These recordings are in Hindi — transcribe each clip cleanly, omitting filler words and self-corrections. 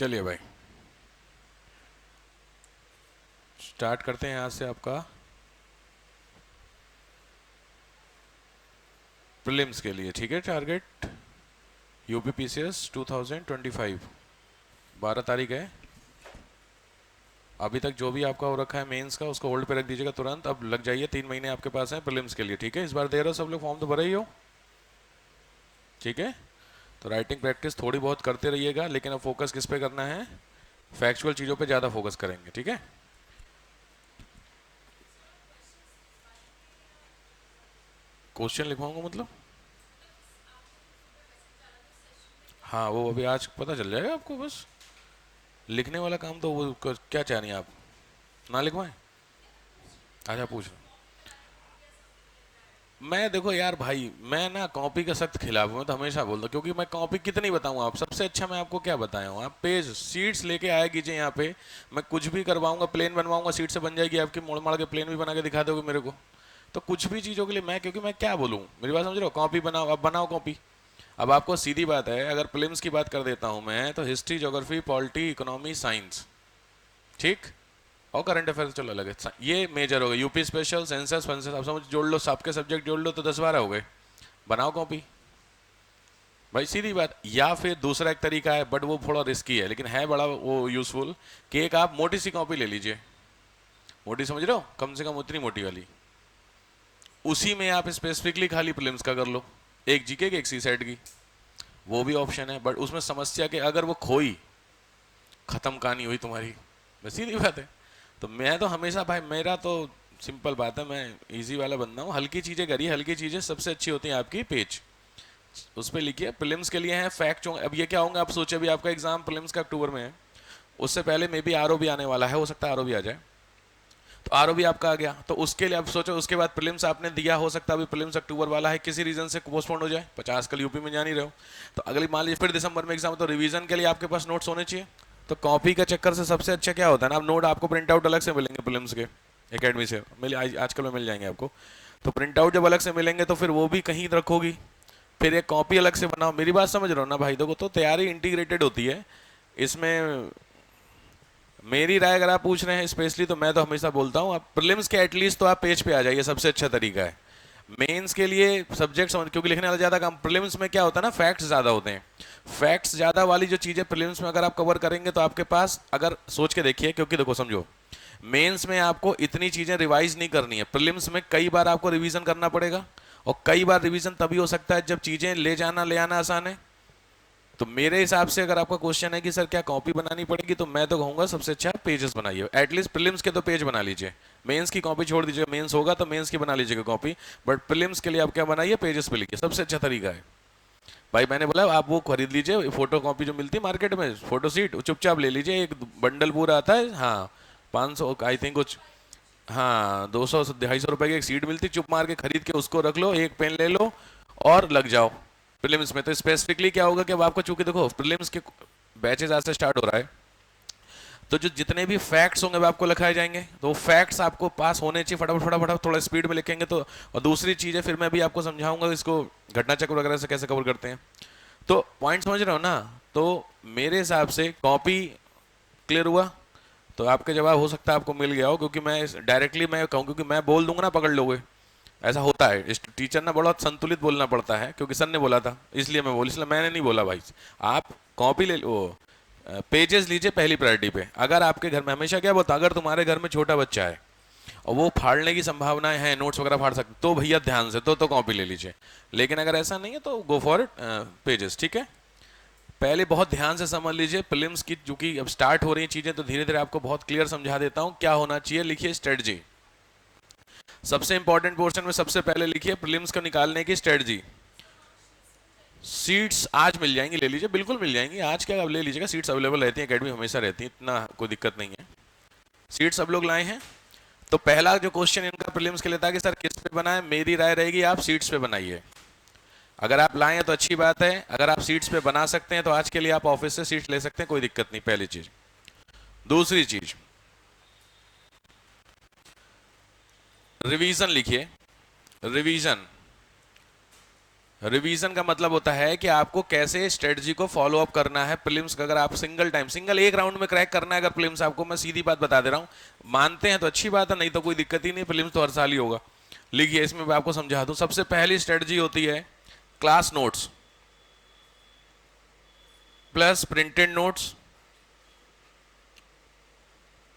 चलिए भाई, स्टार्ट करते हैं यहाँ से। आपका प्रीलिम्स के लिए ठीक है टारगेट यूपी पीसीएस 2025 12 तारीख है। अभी तक जो भी आपका हो रखा है मेंस का उसको होल्ड पे रख दीजिएगा तुरंत। अब लग जाइए, 3 महीने आपके पास हैं प्रीलिम्स के लिए। ठीक है, इस बार दे रहे हो सब लोग, फॉर्म तो भरे ही हो। ठीक है, तो राइटिंग प्रैक्टिस थोड़ी बहुत करते रहिएगा, लेकिन अब फोकस किस पे करना है? फैक्चुअल चीज़ों पे ज़्यादा फोकस करेंगे। ठीक है, क्वेश्चन लिखवाऊंगा मतलब? हाँ, वो अभी आज पता चल जाएगा आपको। बस लिखने वाला काम तो वो क्या चाह रही हैं आप, ना लिखवाएं? अच्छा, पूछ लो। मैं देखो यार भाई, मैं ना कॉपी का सख्त खिलाफ हूं। मैं तो हमेशा बोलता हूं, क्योंकि मैं कॉपी कितनी बताऊं। आप सबसे अच्छा मैं आपको क्या बताया हूं? आप पेज सीट्स लेके आया कीजिए यहाँ पे। मैं कुछ भी करवाऊंगा, प्लेन बनवाऊंगा, सीट से बन जाएगी आपकी। मोड़ माड़ के प्लेन भी बना के दिखा दोगे मेरे को। तो कुछ भी चीज़ों के लिए मैं, क्योंकि मैं क्या बोलूँ, मेरी बात समझ रहे हो? कॉपी बनाओ, अब बनाओ कॉपी। अब आपको सीधी बात है, अगर प्रीलिम्स की बात कर देता हूँ मैं, तो history, geography, polity, economy, science, ठीक, और करंट अफेयर चलो अलग है। ये मेजर हो गए। यूपी स्पेशल, सेंसस फेंसस, आप समझ जोड़ लो, सबके सब्जेक्ट जोड़ लो तो 10-12 हो गए। बनाओ कॉपी भाई, सीधी बात। या फिर दूसरा एक तरीका है, बट वो थोड़ा रिस्की है, लेकिन है बड़ा वो यूजफुल, कि एक आप मोटी सी कॉपी ले लीजिए। मोटी समझ रहे हो? कम से कम उतनी मोटी वाली। उसी में आप स्पेसिफिकली खाली प्रीलिम्स का कर लो, एक जीके की एक सी सेट की। वो भी ऑप्शन है, बट उसमें समस्या के अगर वो खोई, खत्म कहानी हुई तुम्हारी। बस सीधी बात है। तो मैं तो हमेशा भाई, मेरा तो सिंपल बात है, मैं इजी वाला बंदा हूँ। हल्की चीज़ें करिए, हल्की चीज़ें सबसे अच्छी होती हैं आपकी। पेज उस पर लिखिए, प्रीलिम्स के लिए है फैक्ट। अब ये क्या होंगे, आप सोचिए, अभी आपका एग्जाम प्रीलिम्स का अक्टूबर में है, उससे पहले मे बी आरओबी आने वाला है, हो सकता है आरओबी आ जाए। तो आरओबी आपका आ गया, तो उसके लिए आप सोचो, उसके बाद प्रीलिम्स आपने दिया, हो सकता है अभी प्रीलिम्स अक्टूबर वाला है, किसी रीजन से पोस्टपोन हो जाए, 50 कल यूपी में जा नहीं रहे हो, तो अगली मान लीजिए फिर दिसंबर में एग्जाम, तो रिवीजन के लिए आपके पास नोट्स होने चाहिए। तो कॉपी का चक्कर से सबसे अच्छा क्या होता है ना, आप नोट आपको प्रिंट आउट अलग से मिलेंगे प्रीलिम्स के, एकेडमी से मिल आजकल में मिल जाएंगे आपको। तो प्रिंट आउट जब अलग से मिलेंगे तो फिर वो भी कहीं रखोगी, फिर एक कॉपी अलग से बनाओ। मेरी बात समझ रहे हो ना भाई? देखो, तो तैयारी इंटीग्रेटेड होती है इसमें। मेरी राय अगर आप पूछ रहे हैं स्पेशली, तो मैं तो हमेशा बोलता हूँ, आप प्रीलिम्स के एटलीस्ट तो आप पेज पे आ जाइए, सबसे अच्छा तरीका है। मेंस के लिए सब्जेक्ट समझ, क्योंकि लिखने वाला ज़्यादा काम। प्रीलिम्स में क्या होता है ना, फैक्ट्स ज़्यादा होते हैं। फैक्ट्स ज़्यादा वाली जो चीज़ें प्रीलिम्स में अगर आप कवर करेंगे, तो आपके पास, अगर सोच के देखिए, क्योंकि देखो समझो, मेंस में आपको इतनी चीज़ें रिवाइज नहीं करनी है, प्रीलिम्स में कई बार आपको रिवीजन करना पड़ेगा। और कई बार रिवीजन तभी हो सकता है जब चीज़ें ले आना आसान है। तो मेरे हिसाब से अगर आपका क्वेश्चन है कि सर क्या कॉपी बनानी पड़ेगी, तो मैं तो कहूंगा सबसे अच्छा पेजेस बनाइए। एटलीस्ट प्रीलिम्स के तो पेज बना लीजिए, मेंस की कॉपी छोड़ दीजिए। मेंस होगा तो मेंस की बना लीजिएगा कॉपी, बट प्रीलिम्स के लिए आप क्या बनाइए, पेजेस पे लिखिए, सबसे अच्छा तरीका है। भाई मैंने बोला आप वो खरीद लीजिए, फोटो कॉपी जो मिलती है मार्केट में, फोटो सीट, चुपचाप ले लीजिए, एक बंडल पूरा आता है। हाँ, 500 आई थिंक कुछ, हाँ 200-250 रुपए की एक सीट मिलती, चुप मार के खरीद के उसको रख लो, एक पेन ले लो और लग जाओ प्रीलिम्स में। तो स्पेसिफिकली क्या होगा कि अब आपको, चूंकि देखो प्रीलिम्स के बैचेस आज से स्टार्ट हो रहा है, तो जो जितने भी फैक्ट्स होंगे वो आपको लिखाए जाएंगे, तो वो फैक्ट्स आपको पास होने चाहिए। फटाफट फटाफट थोड़ा स्पीड में लिखेंगे तो। और दूसरी चीज़ है, फिर मैं भी आपको समझाऊंगा इसको घटना चक्र वगैरह से कैसे कवर करते हैं। तो पॉइंट समझ रहे हो ना? तो मेरे हिसाब से कॉपी क्लियर हुआ, तो आपके जवाब हो सकता है आपको मिल गया हो, क्योंकि मैं डायरेक्टली मैं कहूँ, क्योंकि मैं बोल दूंगा ना पकड़ लोगे, ऐसा होता है। इस टीचर ना बड़ा संतुलित बोलना पड़ता है, क्योंकि सर ने बोला था इसलिए मैं बोल, इसलिए मैंने नहीं बोला भाई। आप कॉपी ले लो, पेजेस लीजिए पहली प्रायोरिटी पे। अगर आपके घर में, हमेशा क्या बोलता, अगर तुम्हारे घर में छोटा बच्चा है और वो फाड़ने की संभावनाएं हैं, नोट्स वगैरह फाड़ सकते, तो भैया ध्यान से तो कॉपी ले लीजिए। लेकिन अगर ऐसा नहीं है तो गो फॉर इट पेजेस। ठीक है, पहले बहुत ध्यान से समझ लीजिए प्रीलिम्स की, चूंकि अब स्टार्ट हो रही हैं चीजें, तो धीरे धीरे आपको बहुत क्लियर समझा देता हूं क्या होना चाहिए। लिखिए स्ट्रेटजी, सबसे इंपॉर्टेंट पोर्शन में सबसे पहले लिखिए प्रीलिम्स को निकालने की स्ट्रेटजी। सीट्स आज मिल जाएंगी, ले लीजिए, बिल्कुल मिल जाएंगी। आज क्या, अब ले लीजिएगा, सीट्स अवेलेबल रहती हैं, एकेडमी हमेशा रहती है, इतना कोई दिक्कत नहीं है। सीट्स सब लोग लाए हैं। तो पहला जो क्वेश्चन इनका प्रीलिम्स के लिए था कि सर किस पे बनाए, मेरी राय रहेगी आप सीट्स पे बनाइए। अगर आप लाए हैं तो अच्छी बात है, अगर आप सीट्स पे बना सकते हैं तो आज के लिए आप ऑफिस से सीट्स ले सकते हैं, कोई दिक्कत नहीं, पहली चीज। दूसरी चीज, रिवीजन लिखिए। रिवीजन रिवीजन का मतलब होता है कि आपको कैसे स्ट्रेटजी को फॉलो अप करना है प्रीलिम्स का। अगर आप सिंगल एक राउंड में क्रैक करना है अगर प्रीलिम्स, आपको मैं सीधी बात बता दे रहा हूँ, मानते हैं तो अच्छी बात है, नहीं तो कोई दिक्कत ही नहीं, प्रीलिम्स तो हर साल ही होगा। लिखिए, इसमें मैं आपको समझा दूं। सबसे पहली स्ट्रेटजी होती है class notes plus printed notes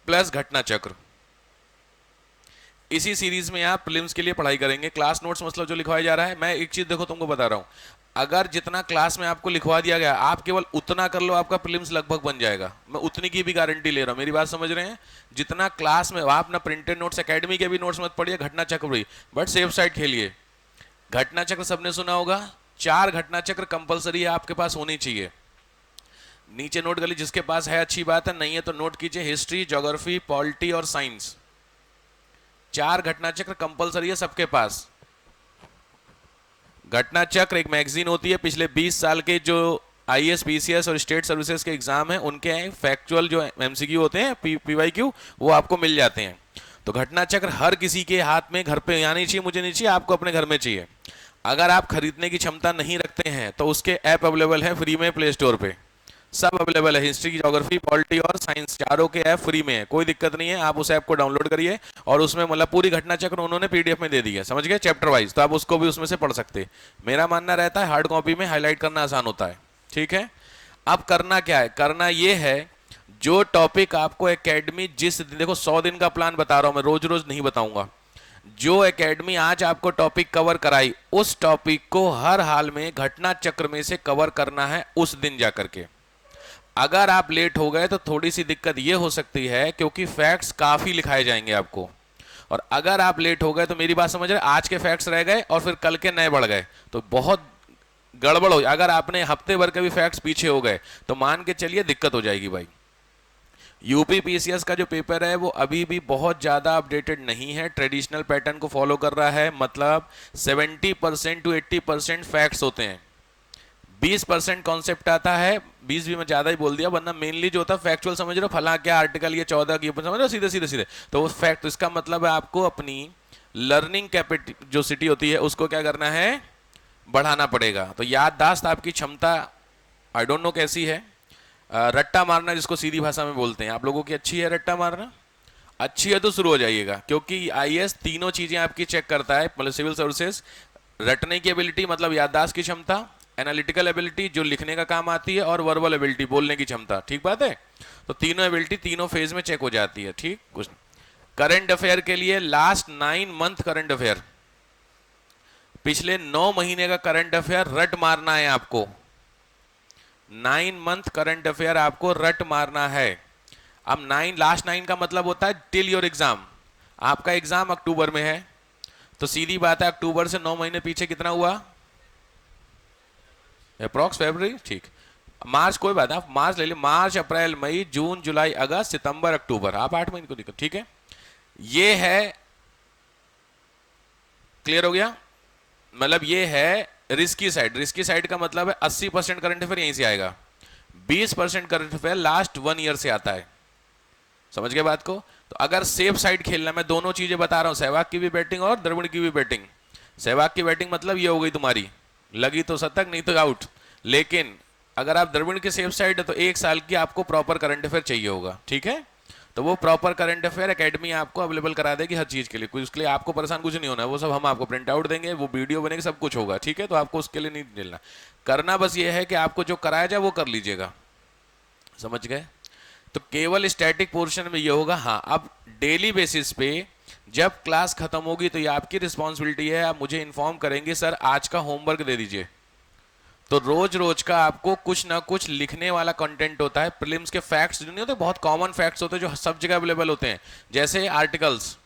plus घटना चक्र। इसी सीरीज में आप प्रीलिम्स के लिए पढ़ाई करेंगे। क्लास नोट्स मतलब जो लिखवाया जा रहा है, मैं एक चीज देखो तुमको बता रहा हूं, अगर जितना क्लास में आपको लिखवा दिया गया आप केवल उतना कर लो, आपका प्रीलिम्स लगभग बन जाएगा। मैं उतनी की भी गारंटी ले रहा हूं, मेरी बात समझ रहे हैं। जितना क्लास में आप ना प्रिंटेड नोट्स, एकेडमी के भी नोट्स मत पढ़िए, घटना चक्र भी, बट सेफ साइड खेलिए। घटना चक्र सबने सुना होगा, 4 घटना चक्र कंपलसरी है, आपके पास होनी चाहिए। नीचे नोट कर ली, जिसके पास है अच्छी बात है, नहीं है तो नोट कीजिए। हिस्ट्री, ज्योग्राफी, पॉलिटी और साइंस, 4 घटना चक्र कंपलसरी है सबके पास। घटना चक्र एक मैगजीन होती है, पिछले 20 साल के जो आईएएस, पीसीएस और स्टेट सर्विसेज के एग्जाम है उनके फैक्चुअल जो एमसीक्यू होते हैं, पीवाईक्यू, वो आपको मिल जाते हैं। तो घटना चक्र हर किसी के हाथ में घर पे आनी चाहिए, मुझे नहीं चाहिए, आपको अपने घर में चाहिए। अगर आप खरीदने की क्षमता नहीं रखते हैं तो उसके ऐप अवेलेबल है फ्री में प्ले स्टोर पे, सब अवेलेबल है। हिस्ट्री, ज्योग्राफी, पॉलिटी और साइंस, चारों के ऐप फ्री में है, कोई दिक्कत नहीं है। आप उस ऐप को डाउनलोड करिए और उसमें मतलब पूरी घटना चक्र उन्होंने पीडीएफ में दे दी है, समझ गए, चैप्टर वाइज, तो आप उसको भी उसमें से पढ़ सकते हैं। मेरा मानना रहता है हार्ड कॉपी में हाईलाइट करना आसान होता है, ठीक है। अब करना क्या है, करना ये है, जो टॉपिक आपको एकेडमी जिस दिन, देखो 100 दिन का प्लान बता रहा हूं मैं, रोज रोज नहीं बताऊंगा। जो एकेडमी आज आपको टॉपिक कवर कराई, उस टॉपिक को हर हाल में घटना चक्र में से कवर करना है उस दिन जाकर के। अगर आप लेट हो गए तो थोड़ी सी दिक्कत ये हो सकती है, क्योंकि फैक्ट्स काफी लिखाए जाएंगे आपको, और अगर आप लेट हो गए तो मेरी बात समझ रहे, आज के फैक्ट्स रह गए और फिर कल के नए बढ़ गए तो बहुत गड़बड़ हो। अगर आपने हफ्ते भर के भी फैक्ट्स पीछे हो गए तो मान के चलिए दिक्कत हो जाएगी भाई। यूपी पीसीएस का जो पेपर है वो अभी भी बहुत ज़्यादा अपडेटेड नहीं है, ट्रेडिशनल पैटर्न को फॉलो कर रहा है, मतलब 70% टू 80% फैक्ट्स होते हैं, 20% कॉन्सेप्ट आता है। 20 भी मैं ज़्यादा ही बोल दिया, वरना मेनली जो होता है फैक्चुअल, समझ रहे हो, फला क्या आर्टिकल ये 14 की, समझ रहे हो, सीधे सीधे सीधे, तो वो फैक्ट। तो इसका मतलब है आपको अपनी लर्निंग कैपेसिटी जो सिटी होती है उसको क्या करना है, बढ़ाना पड़ेगा। तो याददाश्त आपकी क्षमता आई डोंट नो कैसी है, रट्टा मारना जिसको सीधी भाषा में बोलते हैं, आप लोगों की अच्छी है रट्टा मारना? अच्छी है तो शुरू हो जाइएगा, क्योंकि आईएएस तीनों चीजें आपकी चेक करता है, मतलब सिविल सर्विसेज, रटने की एबिलिटी मतलब याददाश्त की क्षमता, एनालिटिकल एबिलिटी जो लिखने का काम आती है, और वर्बल एबिलिटी बोलने की क्षमता, ठीक बात है। तो तीनों एबिलिटी तीनों फेज में चेक हो जाती है, ठीक। कुछ करंट अफेयर के लिए लास्ट 9 मंथ करंट अफेयर, पिछले 9 महीने का करंट अफेयर रट मारना है आपको। 9 मंथ करंट अफेयर आपको रट मारना है। अब 9, लास्ट 9 का मतलब होता है टिल योर एग्जाम। आपका एग्जाम अक्टूबर में है, तो सीधी बात है अक्टूबर से 9 महीने पीछे कितना हुआ, अप्रॉक्स फरवरी, ठीक। मार्च कोई बात, आप मार्च ले लीजिए, मार्च, अप्रैल, मई, जून, जुलाई, अगस्त, सितंबर, अक्टूबर, आप 8 महीने को दिक्कत, ठीक है। ये है, क्लियर हो गया, मतलब ये है रिस्की साइड। रिस्की साइड का मतलब है 80% करंट अफेयर यहीं से आएगा, 20% करंट अफेयर लास्ट 1 ईयर से आता है, समझ गए बात को। तो अगर सेफ साइड खेलना, मैं दोनों चीजें बता रहा हूं, सहवाग की भी बैटिंग और द्रविड़ की भी बैटिंग। सहवाग की बैटिंग मतलब ये हो गई तुम्हारी, लगी तो शतक नहीं तो आउट, लेकिन अगर आप द्रविड़ के सेफ साइड है तो 1 साल की आपको प्रॉपर करंट अफेयर चाहिए होगा, ठीक है। तो वो प्रॉपर करंट अफेयर एकेडमी आपको अवेलेबल करा देगी हर चीज के लिए, कुछ उसके लिए आपको परेशान कुछ नहीं होना है, वो सब हम आपको प्रिंट आउट देंगे, वो वीडियो बनेगी, सब कुछ होगा, ठीक है। तो आपको उसके लिए नहीं मिलना, करना बस ये है कि आपको जो कराया जाए वो कर लीजिएगा, समझ गए। तो केवल स्टैटिक पोर्शन में ये होगा। हाँ, अब डेली बेसिस पे जब क्लास खत्म होगी तो ये आपकी रिस्पॉन्सिबिलिटी है, आप मुझे इन्फॉर्म करेंगे सर आज का होमवर्क दे दीजिए। तो रोज रोज का आपको कुछ ना कुछ लिखने वाला कंटेंट होता है। प्रीलिम्स के फैक्ट्स जो नहीं होते, बहुत कॉमन फैक्ट्स होते हैं जो सब जगह अवेलेबल होते हैं, जैसे आर्टिकल्स,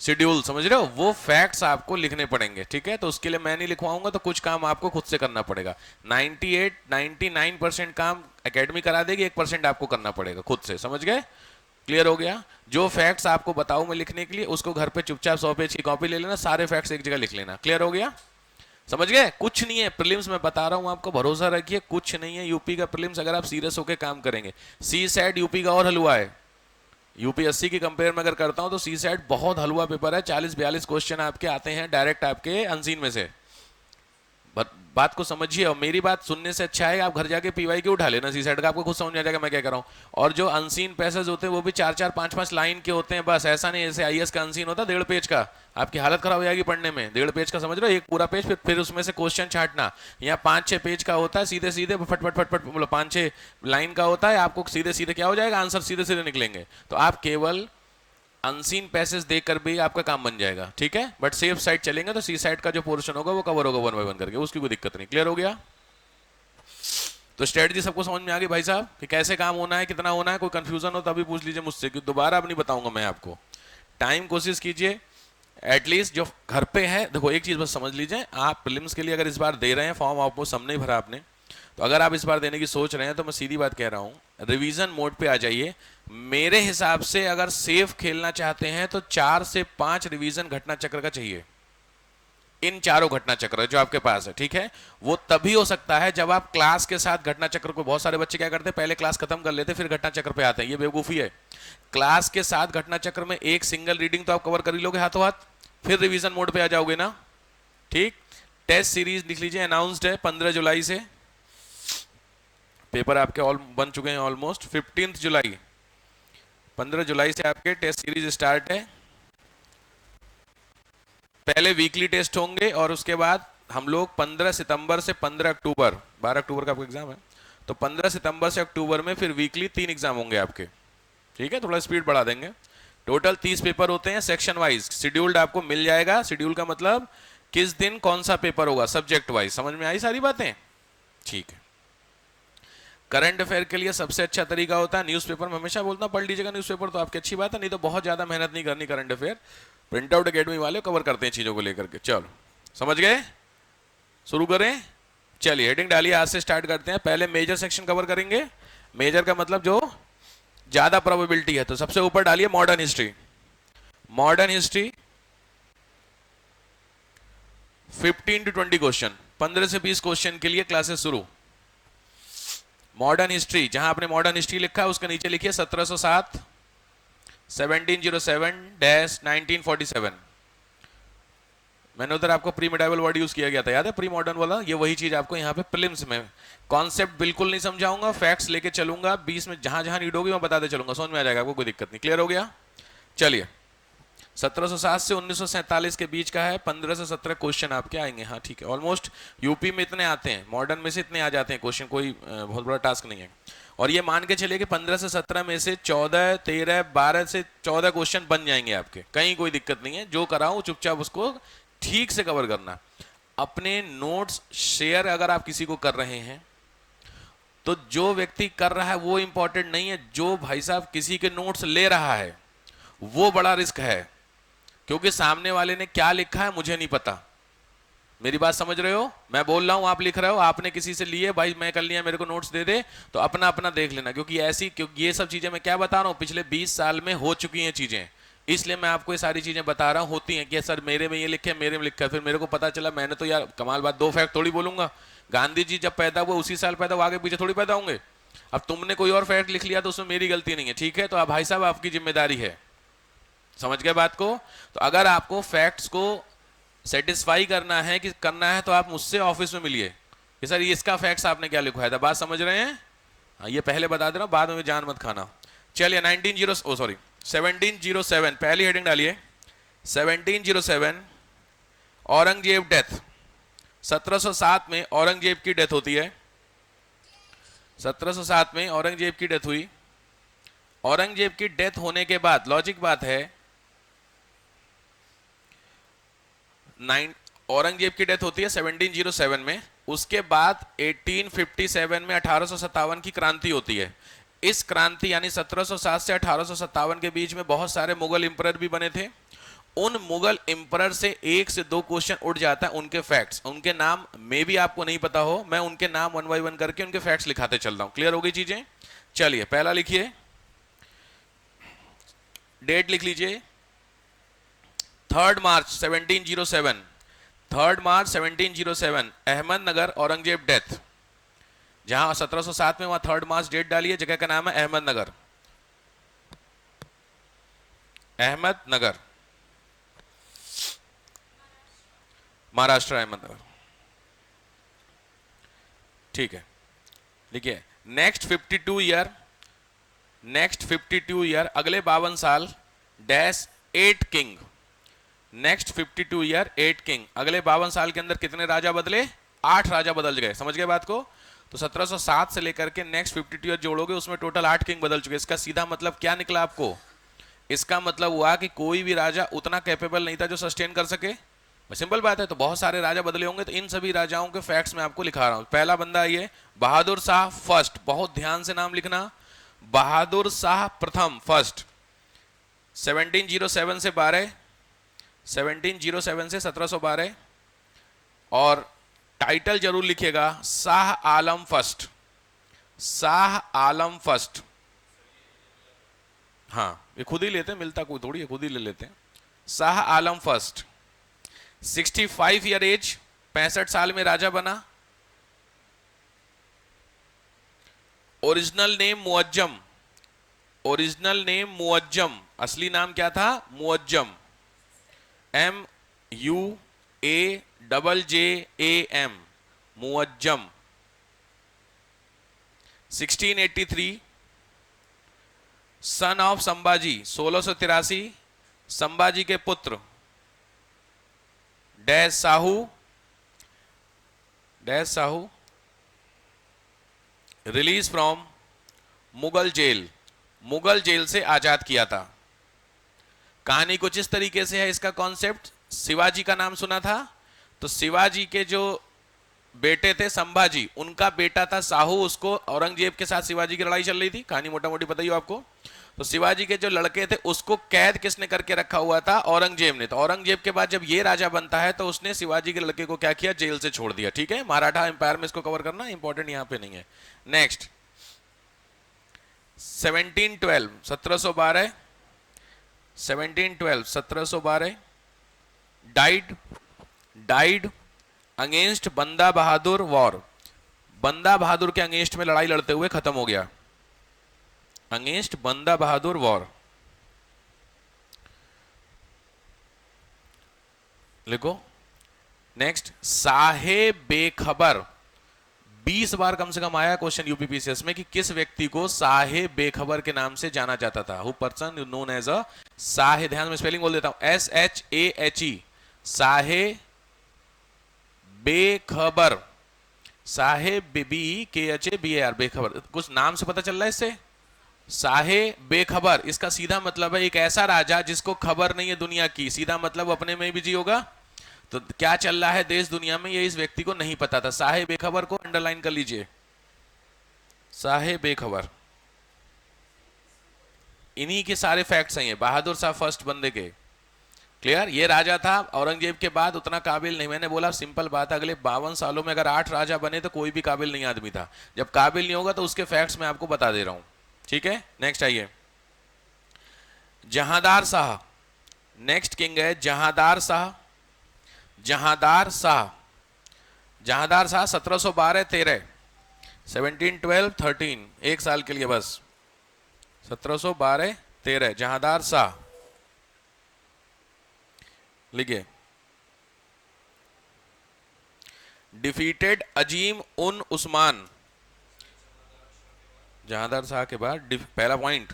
शेड्यूल, समझ रहे हो, वो फैक्ट्स आपको लिखने पड़ेंगे, ठीक है। तो उसके लिए मैं नहीं लिखवाऊंगा, तो कुछ काम आपको खुद से करना पड़ेगा। 98-99% काम एकेडमी करा देगी, 1% आपको करना पड़ेगा खुद से, समझ गए, क्लियर हो गया। जो फैक्ट्स आपको बताऊं मैं लिखने के लिए, उसको घर पे चुपचाप 100 पेज की कॉपी ले लेना, सारे फैक्ट्स एक जगह लिख लेना, क्लियर हो गया, समझ गए। कुछ नहीं है प्रीलिम्स में बता रहा हूं आपको, भरोसा रखिए, कुछ नहीं है यूपी का प्रीलिम्स, अगर आप सीरियस होकर काम करेंगे। सी सैट यूपी का और हलवा है, यूपीएससी की कंपेयर में अगर करता हूं तो सी सैट बहुत हलवा पेपर है, 40-42 क्वेश्चन आपके आते हैं डायरेक्ट आपके अनसीन में से, बात को समझिए, और मेरी बात सुनने से अच्छा है आप घर जाके पीवाई के उठा लेना सी साइड का, आपको खुद समझ में आ जाएगा मैं क्या कर रहा हूँ। और जो अनसीन पैसेज होते हैं वो भी 4-4 5-5 लाइन के होते हैं बस, ऐसा नहीं जैसे आईएएस का अनसीन होता है 1.5 पेज का, आपकी हालत खराब हो जाएगी पढ़ने में। 1.5 पेज का समझ रहे हो, एक पूरा पेज, फिर उसमें से क्वेश्चन छांटना। यहाँ 5-6 पेज का होता है, सीधे सीधे फट फट फट फट, मतलब 5-6 लाइन का होता है, आपको सीधे सीधे क्या हो जाएगा, आंसर सीधे सीधे निकलेंगे। तो आप केवल अनसीन पैसेज देखकर भी आपका काम बन जाएगा, ठीक है। बट सेफ साइड चलेंगे तो सी साइड का जो पोर्शन होगा वो कवर होगा 1 बाय 1 करके, उसकी कोई दिक्कत नहीं। क्लियर हो गया? तो स्ट्रेटजी सबको समझ में आ गई भाई साहब कि कैसे काम होना है, कितना होना है? कोई कंफ्यूजन हो तभी पूछ लीजिए मुझसे, कि दोबारा अब नहीं बताऊंगा मैं आपको। टाइम कोशिश कीजिए एटलीस्ट जो घर पे है। देखो एक चीज बस समझ लीजिए, आप प्रीलिम्स के लिए अगर इस बार दे रहे हैं फॉर्म, आपको सबने ही भरा आपने, तो अगर आप इस बार देने की सोच रहे हैं तो मैं सीधी बात कह रहा हूं, रिवीजन मोड पे आ जाइए। मेरे हिसाब से अगर सेफ खेलना चाहते हैं तो 4 से 5 रिवीजन घटना चक्र का चाहिए। इन चारों घटना चक्र जो आपके पास है, ठीक है, वो तभी हो सकता है जब आप क्लास के साथ घटना चक्र को, बहुत सारे बच्चे क्या करते हैं पहले क्लास खत्म कर लेते फिर घटना चक्र पे आते हैं, ये बेवकूफी है। क्लास के साथ घटना चक्र में एक सिंगल रीडिंग तो आप कवर कर ही लोगे हाथों हाथ, फिर रिवीजन मोड पे आ जाओगे ना, ठीक। टेस्ट सीरीज लिख लीजिए, अनाउंस्ड है 15 जुलाई से, पेपर आपके ऑल बन चुके हैं ऑलमोस्ट। 15 जुलाई, 15 जुलाई से आपके टेस्ट सीरीज स्टार्ट है। पहले वीकली टेस्ट होंगे और उसके बाद हम लोग 15 सितंबर से 15 अक्टूबर, 12 अक्टूबर का आपका एग्जाम है, तो 15 सितंबर से अक्टूबर में फिर वीकली 3 एग्जाम होंगे आपके, ठीक है। थोड़ा स्पीड बढ़ा देंगे। टोटल 30 पेपर होते हैं, सेक्शन वाइज शेड्यूल्ड आपको मिल जाएगा। शेड्यूल का मतलब किस दिन कौन सा पेपर होगा, सब्जेक्ट वाइज। समझ में आई सारी बातें? ठीक है। करंट अफेयर के लिए सबसे अच्छा तरीका होता है न्यूज़पेपर। मैं हमेशा बोलता हूं पढ़ लीजिएगा न्यूज़पेपर, तो आपकी अच्छी बात है, नहीं तो बहुत ज्यादा मेहनत नहीं करनी। Current affair print out academy वाले कवर करते हैं चीजों को लेकर के। चलो समझ गए, शुरू करें। चलिए हेडिंग डालिए, आज से स्टार्ट करते हैं। पहले मेजर सेक्शन कवर करेंगे। मेजर का मतलब जो ज्यादा प्रोबेबिलिटी है, तो सबसे ऊपर डालिए modern history. Modern history 15 to 20 question, 15 से 20 क्वेश्चन के लिए क्लासेस शुरू। मॉडर्न हिस्ट्री, जहां आपने मॉडर्न हिस्ट्री लिखा है उसके नीचे लिखिए 1707, 1707-1947। मैंने उधर आपको प्री मेडाइवल वर्ड यूज किया गया था, याद है, प्री मॉडर्न वाला। ये वही चीज आपको यहाँ पे प्रीलिम्स में, कॉन्सेप्ट बिल्कुल नहीं समझाऊंगा, फैक्ट्स लेके चलूंगा, 20 में जहां जहां नीड होगी मैं बताते चलूंगा, समझ में आ जाएगा आपको, कोई दिक्कत नहीं। क्लियर हो गया? चलिए 1707 से 1947 के बीच का है, 15 से 17 क्वेश्चन आपके आएंगे। हाँ ठीक है, ऑलमोस्ट यूपी में इतने आते हैं, मॉडर्न में से इतने आ जाते हैं क्वेश्चन, कोई बहुत बड़ा टास्क नहीं है। और ये मान के चलिए कि 15 से 17 में से 14, 13, 12 से 14 क्वेश्चन बन जाएंगे आपके, कहीं कोई दिक्कत नहीं है। जो कराऊं चुपचाप उसको ठीक से कवर करना। अपने नोट्स शेयर अगर आप किसी को कर रहे हैं तो जो व्यक्ति कर रहा है वो इंपॉर्टेंट नहीं है, जो भाई साहब किसी के नोट्स ले रहा है वो बड़ा रिस्क है, क्योंकि सामने वाले ने क्या लिखा है मुझे नहीं पता। मेरी बात समझ रहे हो? मैं बोल रहा हूं, आप लिख रहे हो, आपने किसी से लिए, भाई मैं कर लिया, मेरे को नोट्स दे दे, तो अपना अपना देख लेना। क्योंकि ये सब चीजें मैं क्या बता रहा हूं, पिछले 20 साल में हो चुकी हैं चीजें, इसलिए मैं आपको ये सारी चीजें बता रहा हूं। होती हैं कि सर मेरे में ये लिखे, मेरे में लिखा है, फिर मेरे को पता चला, मैंने तो यार कमाल बात, 2 फैक्ट थोड़ी बोलूंगा। गांधी जी जब पैदा हुए उसी साल पैदा हुए, आगे पीछे थोड़ी पैदा होंगे। अब तुमने कोई और फैक्ट लिख लिया तो उसमें मेरी गलती नहीं है, ठीक है। तो आप भाई साहब आपकी जिम्मेदारी है, समझ गए बात को? तो अगर आपको फैक्ट्स को सेटिस्फाई करना है कि करना है तो आप मुझसे ऑफिस में मिलिए कि सर ये इसका फैक्ट्स आपने क्या लिखवाया था। बात समझ रहे हैं? हाँ, ये पहले बता दे रहा हूं, बाद में जान मत खाना। चलिए 1707 पहली हेडिंग डालिए। 1707 औरंगजेब डेथ। 1707 में औरंगजेब की डेथ होती है। 1707 में औरंगजेब की डेथ हुई। औरंगजेब की डेथ होने के बाद लॉजिक बात है, औरंगजेब की डेथ होती है 1707 में, उसके बाद 1857 में 1857 की क्रांति होती है। इस क्रांति यानी 1707 से 1857 के बीच में बहुत सारे मुगल इंपरर भी बने थे। उन मुगल इंपरर से 1 से 2 क्वेश्चन उठ जाता है, उनके फैक्ट्स, उनके नाम में भी आपको नहीं पता हो, मैं उनके नाम 1 बाय 1 करके उनके फैक्ट्स लिखाते चल रहा हूं। क्लियर हो गई चीजें? चलिए पहला लिखिए, डेट लिख लीजिए 3 मार्च 1707। 3 मार्च 1707 अहमदनगर औरंगजेब डेथ। जहां 1707 में वहां 3 मार्च डेट डाली है, जगह का नाम है अहमदनगर। अहमदनगर, महाराष्ट्र, अहमदनगर। ठीक है, देखिए नेक्स्ट 52 ईयर अगले 52 साल dash 8 king, next 52 year 8 king, अगले 52 साल के अंदर कितने राजा बदले? 8 राजा बदल गए। समझ गए बात को? तो 1707 से लेकर के नेक्स्ट 52 ईयर जोड़ोगे उसमें टोटल 8 किंग बदल चुके। इसका सीधा मतलब क्या निकला आपको? इसका मतलब हुआ कि कोई भी राजा उतना कैपेबल नहीं था जो सस्टेन कर सके। सिंपल बात है। तो बहुत सारे राजा बदले होंगे, तो इन सभी राजाओं के फैक्ट्स मैं आपको लिखा रहा हूं। पहला बंदा ये बहादुर शाह फर्स्ट, बहुत ध्यान से नाम लिखना, बहादुर शाह प्रथम फर्स्ट, 1707 से 1712, और टाइटल जरूर लिखिएगा शाह आलम फर्स्ट, शाह आलम फर्स्ट। हाँ, ये खुद ही लेते हैं, मिलता कोई थोड़ी है, खुद ही ले लेते हैं। Shah Alam first, 65 year age, 65 साल में राजा बना। Original name Muazzam, original name Muazzam, असली नाम क्या था? Muazzam, MUAJJAM, Muazzam. 1683 son of Sambhaji, 1683 Sambhaji के पुत्र, dash Sahu, dash Sahu, release from Mughal jail, Mughal jail से आजाद किया था। कहानी कुछ इस तरीके से है। इसका कॉन्सेप्ट, शिवाजी का नाम सुना था, तो शिवाजी के जो बेटे थे संभाजी, उनका बेटा था साहू, उसको औरंगजेब के साथ शिवाजी की लड़ाई चल रही थी, कहानी मोटा मोटी बताइए आपको। तो शिवाजी के जो लड़के थे उसको कैद किसने करके रखा हुआ था? औरंगजेब ने। तो औरंगजेब के बाद जब ये राजा बनता है तो उसने शिवाजी के लड़के को क्या किया? जेल से छोड़ दिया। ठीक है, मराठा एम्पायर में इसको कवर करना इंपॉर्टेंट यहां पे नहीं है। नेक्स्ट 1712, 1712, 1712, 1712, डाइड अगेंस्ट बंदा बहादुर वॉर, बंदा बहादुर के अगेंस्ट में लड़ाई लड़ते हुए खत्म हो गया, अगेंस्ट बंदा बहादुर वॉर। लिखो। नेक्स्ट साहेब बेखबर, 20 बार कम से कम आया क्वेश्चन यूपीपीसीएस में कि किस व्यक्ति को साहेब बेखबर के नाम से जाना जाता था। Who person known as a sahib, ध्यान में स्पेलिंग बोल देता हूं, SHAHE, साहेब बेखबर, साहेब BEKHABAR, बेखबर। कुछ नाम से पता चल रहा है इससे? साहेब बेखबर, इसका सीधा मतलब है एक ऐसा राजा जिसको खबर नहीं है दुनिया की, सीधा मतलब अपने में बिजी होगा। तो क्या चल रहा है देश दुनिया में ये इस व्यक्ति को नहीं पता था। साहेब बेखबर को अंडरलाइन कर लीजिए, साहेब बेखबर। इन्हीं के सारे फैक्ट्स हैं, बहादुर शाह फर्स्ट बंदे के। क्लियर? ये राजा था औरंगजेब के बाद उतना काबिल नहीं। मैंने बोला सिंपल बात है, अगले 52 सालों में अगर 8 राजा बने तो कोई भी काबिल नहीं आदमी था। जब काबिल नहीं होगा तो उसके फैक्ट्स मैं आपको बता दे रहा हूं। ठीक है, नेक्स्ट आइए। जहांदार शाह, नेक्स्ट किंग है जहांदार शाह, जहांदार शाह, जहांदार शाह 1712-13, 1712-13, एक साल के लिए बस, 1712-13, जहांदार शाह। लिखिए। डिफीटेड अजीम उन उस्मान, जहांदार शाह के बाद पहला पॉइंट,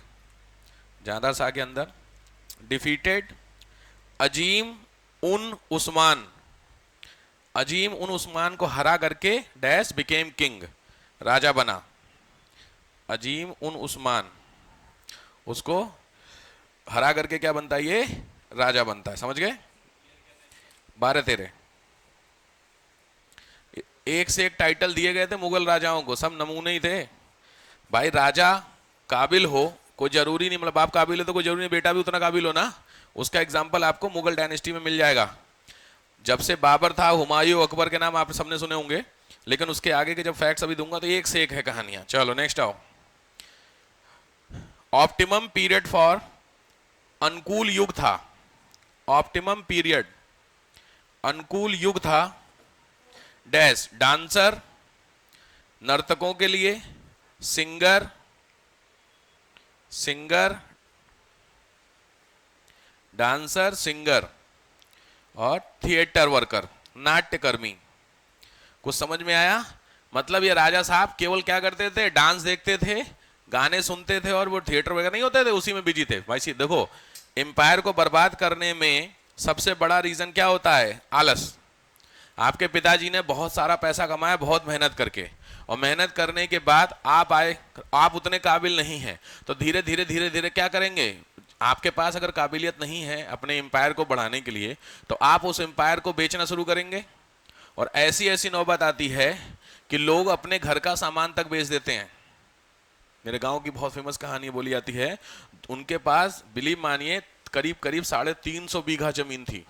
जहांदार शाह के अंदर डिफीटेड अजीम उन उस्मान, अजीम उन उस्मान को हरा करके डैश बिकेम किंग, राजा बना। अजीम उन उस्मान, उसको हरा करके क्या बनता है? ये राजा बनता है। समझ गए? 12-13, एक से एक टाइटल दिए गए थे मुगल राजाओं को, सब नमूने ही थे भाई। राजा काबिल हो, कोई जरूरी नहीं, मतलब आप काबिल हो तो कोई जरूरी नहीं बेटा भी उतना काबिल हो ना। उसका एग्जाम्पल आपको मुगल डायनेस्टी में मिल जाएगा। जब से बाबर था, हुमायूं, अकबर के नाम आप सबने सुने होंगे, लेकिन उसके आगे के जब फैक्ट्स अभी दूंगा तो एक से एक है कहानियां। चलो नेक्स्ट आओ। ऑप्टिमम पीरियड फॉर, अनुकूल युग था, ऑप्टिमम पीरियड, अनुकूल युग था डैश डांसर, नर्तकों के लिए, सिंगर, सिंगर, डांसर, सिंगर, और थिएटर वर्कर, नाट्यकर्मी। कुछ समझ में आया? मतलब ये राजा साहब केवल क्या करते थे, डांस देखते थे, गाने सुनते थे, और वो थिएटर वगैरह नहीं होते थे, उसी में बिजी थे। भाई देखो, एम्पायर को बर्बाद करने में सबसे बड़ा रीजन क्या होता है? आलस। आपके पिताजी ने बहुत सारा पैसा कमाया बहुत मेहनत करके, और मेहनत करने के बाद आप आए, आप उतने काबिल नहीं हैं, तो धीरे धीरे धीरे धीरे क्या करेंगे? आपके पास अगर काबिलियत नहीं है अपने एम्पायर को बढ़ाने के लिए, तो आप उस एम्पायर को बेचना शुरू करेंगे, और ऐसी ऐसी नौबत आती है कि लोग अपने घर का सामान तक बेच देते हैं। मेरे गांव की बहुत फेमस कहानी बोली जाती है, उनके पास बिलीव मानिए करीब करीब 350 बीघा जमीन थी।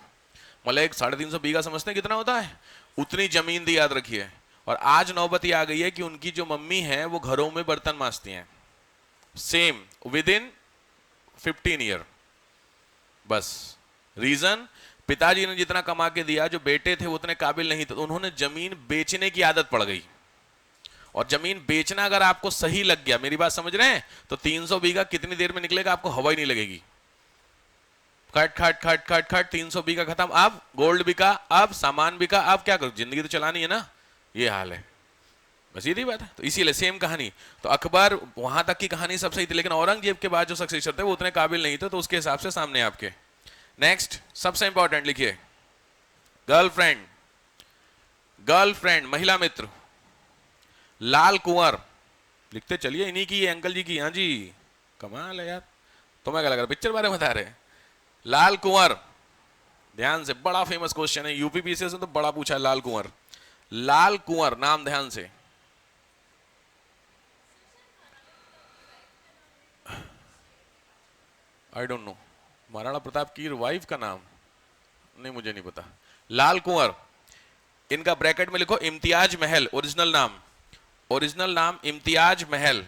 मतलब एक 350 बीघा समझते हैं कितना होता है? उतनी जमीन थी, याद रखिए। और आज नौबत ये आ गई है कि उनकी जो मम्मी है वो घरों में बर्तन मांजती हैं, सेम विद इन 15 ईयर। बस रीजन, पिताजी ने जितना कमा के दिया, जो बेटे थे वो उतने काबिल नहीं थे, तो उन्होंने जमीन बेचने की आदत पड़ गई। और जमीन बेचना अगर आपको सही लग गया, मेरी बात समझ रहे हैं, तो 300 बीघा कितनी देर में निकलेगा आपको हवा ही नहीं लगेगी। खट खट खट खट खट 300 बीघा खत्म। अब गोल्ड बिका, अब सामान बिका, अब क्या करो? जिंदगी तो चलानी है ना, ये हाल है। बस सीधी बात है। तो इसीलिए सेम कहानी, तो अकबर वहां तक की कहानी सब सही थी, लेकिन औरंगजेब के बाद जो सक्सेसर थे वो उतने काबिल नहीं थे, तो उसके हिसाब से सामने आपके। नेक्स्ट सबसे इंपॉर्टेंट लिखिए, गर्लफ्रेंड। गर्लफ्रेंड महिला मित्र, लाल कुंवर। लिखते चलिए, इन्हीं की, अंकल जी की। हाँ जी, कमाल है यार। तुम्हें क्या लग रहा, पिक्चर बारे में बता रहे? लाल कुंवर, ध्यान से, बड़ा फेमस क्वेश्चन है, यूपी पीसीएस ने तो बड़ा पूछा है लाल कुंवर। लाल कुंवर नाम ध्यान से, I don't know, Maharana Pratap की वाइफ का नाम नहीं, मुझे नहीं पता। लाल कुंवर, इनका ब्रैकेट में लिखो इम्तियाज महल। ओरिजिनल नाम, ओरिजिनल नाम इम्तियाज महल,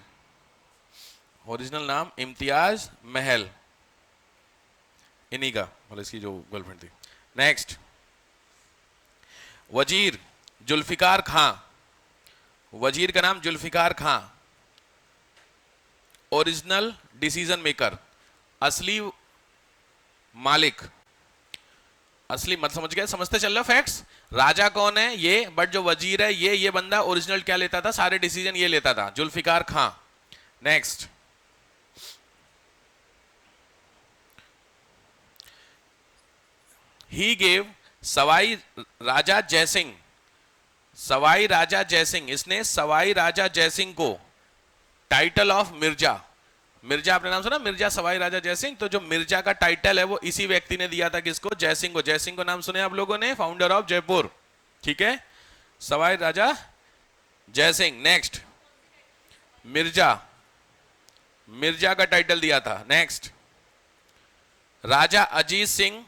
ओरिजिनल नाम इम्तियाज महल, इन्हीं का, मतलब इसकी जो गर्लफ्रेंड थी। नेक्स्ट, वजीर जुल्फिकार खां। वजीर का नाम जुल्फिकार खां। ओरिजिनल डिसीजन मेकर, असली मालिक, असली मत समझ गए, समझते चल रहे हो फैक्ट्स। राजा कौन है ये, बट जो वजीर है ये बंदा ओरिजिनल क्या लेता था, सारे डिसीजन ये लेता था, जुल्फिकार खां। नेक्स्ट, ही गेव सवाई राजा जयसिंह। सवाई राजा जयसिंह, इसने सवाई राजा जयसिंह को टाइटल ऑफ मिर्जा। मिर्जा आपने नाम सुना, मिर्जा सवाई राजा जयसिंह, तो जो मिर्जा का टाइटल है वो इसी व्यक्ति ने दिया था, किसको? जयसिंह को। जयसिंह को नाम सुने आप लोगों ने, फाउंडर ऑफ जयपुर, ठीक है, सवाई राजा जयसिंह। नेक्स्ट, मिर्जा, मिर्जा का टाइटल दिया था। नेक्स्ट, राजा अजीत सिंह।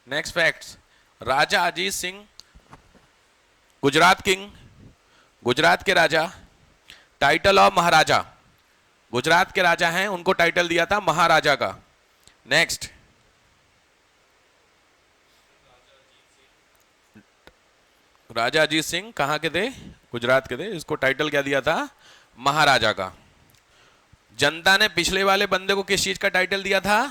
नेक्स्ट फैक्ट्स, राजा अजीत सिंह गुजरात किंग, गुजरात के राजा, टाइटल ऑफ महाराजा, गुजरात के राजा हैं, उनको टाइटल दिया था महाराजा का। नेक्स्ट, राजा अजीत सिंह कहां के थे? गुजरात के थे, इसको टाइटल क्या दिया था? महाराजा का। जनता ने पिछले वाले बंदे को किस चीज का टाइटल दिया था?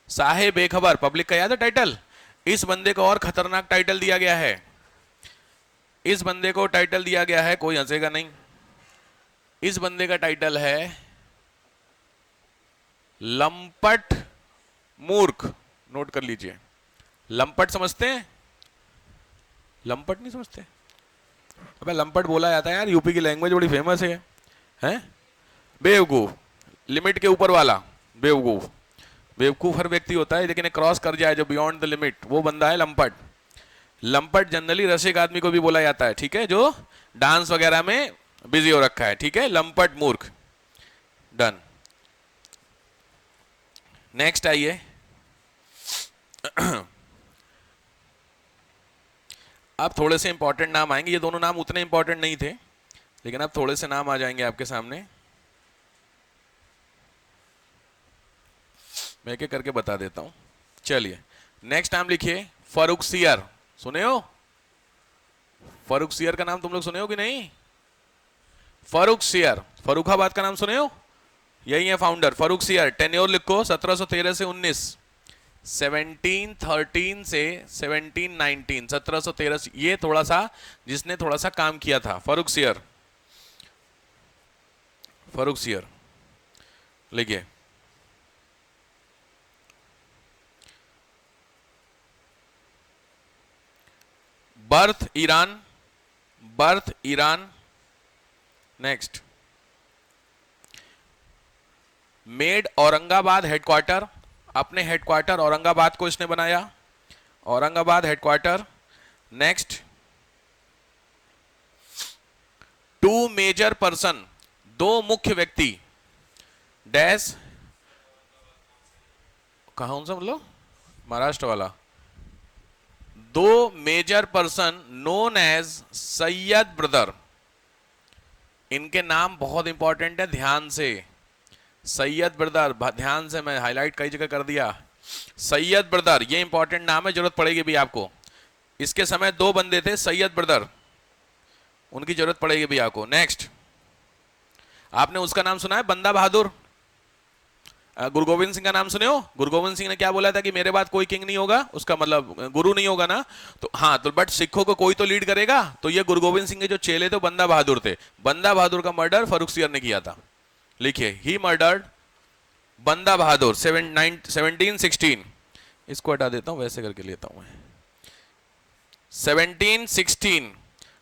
साहे बेखबर। पब्लिक का याद है टाइटल? इस बंदे को और खतरनाक टाइटल दिया गया है, इस बंदे को टाइटल दिया गया है, कोई हंसेगा नहीं, इस बंदे का टाइटल है लंपट मूर्ख। नोट कर लीजिए, लंपट समझते हैं? लंपट नहीं समझते? अबे लंपट बोला जाता है यार, यूपी की लैंग्वेज बड़ी फेमस है, हैं? बेवकूफ, लिमिट के ऊपर वाला बेवकूफ। बेवकूफ हर व्यक्ति होता है, लेकिन क्रॉस कर जाए जो बियॉन्ड द लिमिट, वो बंदा है लंपट। लंपट जनरली रसिक आदमी को भी बोला जाता है, ठीक है, जो डांस वगैरह में बिजी हो रखा है, ठीक है, लंपट मूर्ख। डन। नेक्स्ट आइए, अब थोड़े से इंपॉर्टेंट नाम आएंगे, ये दोनों नाम उतने इंपॉर्टेंट नहीं थे, लेकिन अब थोड़े से नाम आ जाएंगे आपके सामने, मैं एक करके बता देता हूं। चलिए, नेक्स्ट नाम लिखिए, फर्रुखसियर। सुने हो? फर्रुखसियर का नाम तुम लोग सुने हो कि नहीं? फर्रुखसियर, फर्रुखाबाद का नाम सुने हो? यही है फाउंडर, फर्रुखसियर। टेन्योर लिखो 1713 से 19, 1713 से 1719, 1713, ये थोड़ा सा जिसने थोड़ा सा काम किया था, फर्रुखसियर। फर्रुखसियर लिखिए। Birth Iran, birth Iran. Next, made Aurangabad headquarter, अपने हेडक्वार्टर औरंगाबाद को इसने बनाया, Aurangabad headquarter. Next, two major person, दो मुख्य व्यक्ति, डैश, कौन सा मतलब, महाराष्ट्र वाला। दो major person known as Sayyid brother, इनके नाम बहुत इंपॉर्टेंट है, ध्यान से। सैयद ब्रदर, ध्यान से, मैं हाईलाइट कई जगह कर दिया। सैयद ब्रदर, ये इंपॉर्टेंट नाम है, जरूरत पड़ेगी भी आपको। इसके समय दो बंदे थे सैयद ब्रदर, उनकी जरूरत पड़ेगी भी आपको। नेक्स्ट, आपने उसका नाम सुना है बंदा बहादुर, गुरु गोविंद सिंह का नाम सुने हो? गुरु गोविंद सिंह ने क्या बोला था कि मेरे बाद कोई किंग नहीं होगा, उसका मतलब गुरु नहीं होगा ना। तो हाँ, तो बट सिखों को कोई तो लीड करेगा, तो ये गुरु गोविंद सिंह के जो चेले थे बंदा बहादुर थे। बंदा बहादुर का मर्डर फर्रुखसियर ने किया था। लिखिए, ही मर्डर्ड बंदा बहादुर 1716। इसको हटा देता हूं, वैसे करके लेता हूं मैं। 1716,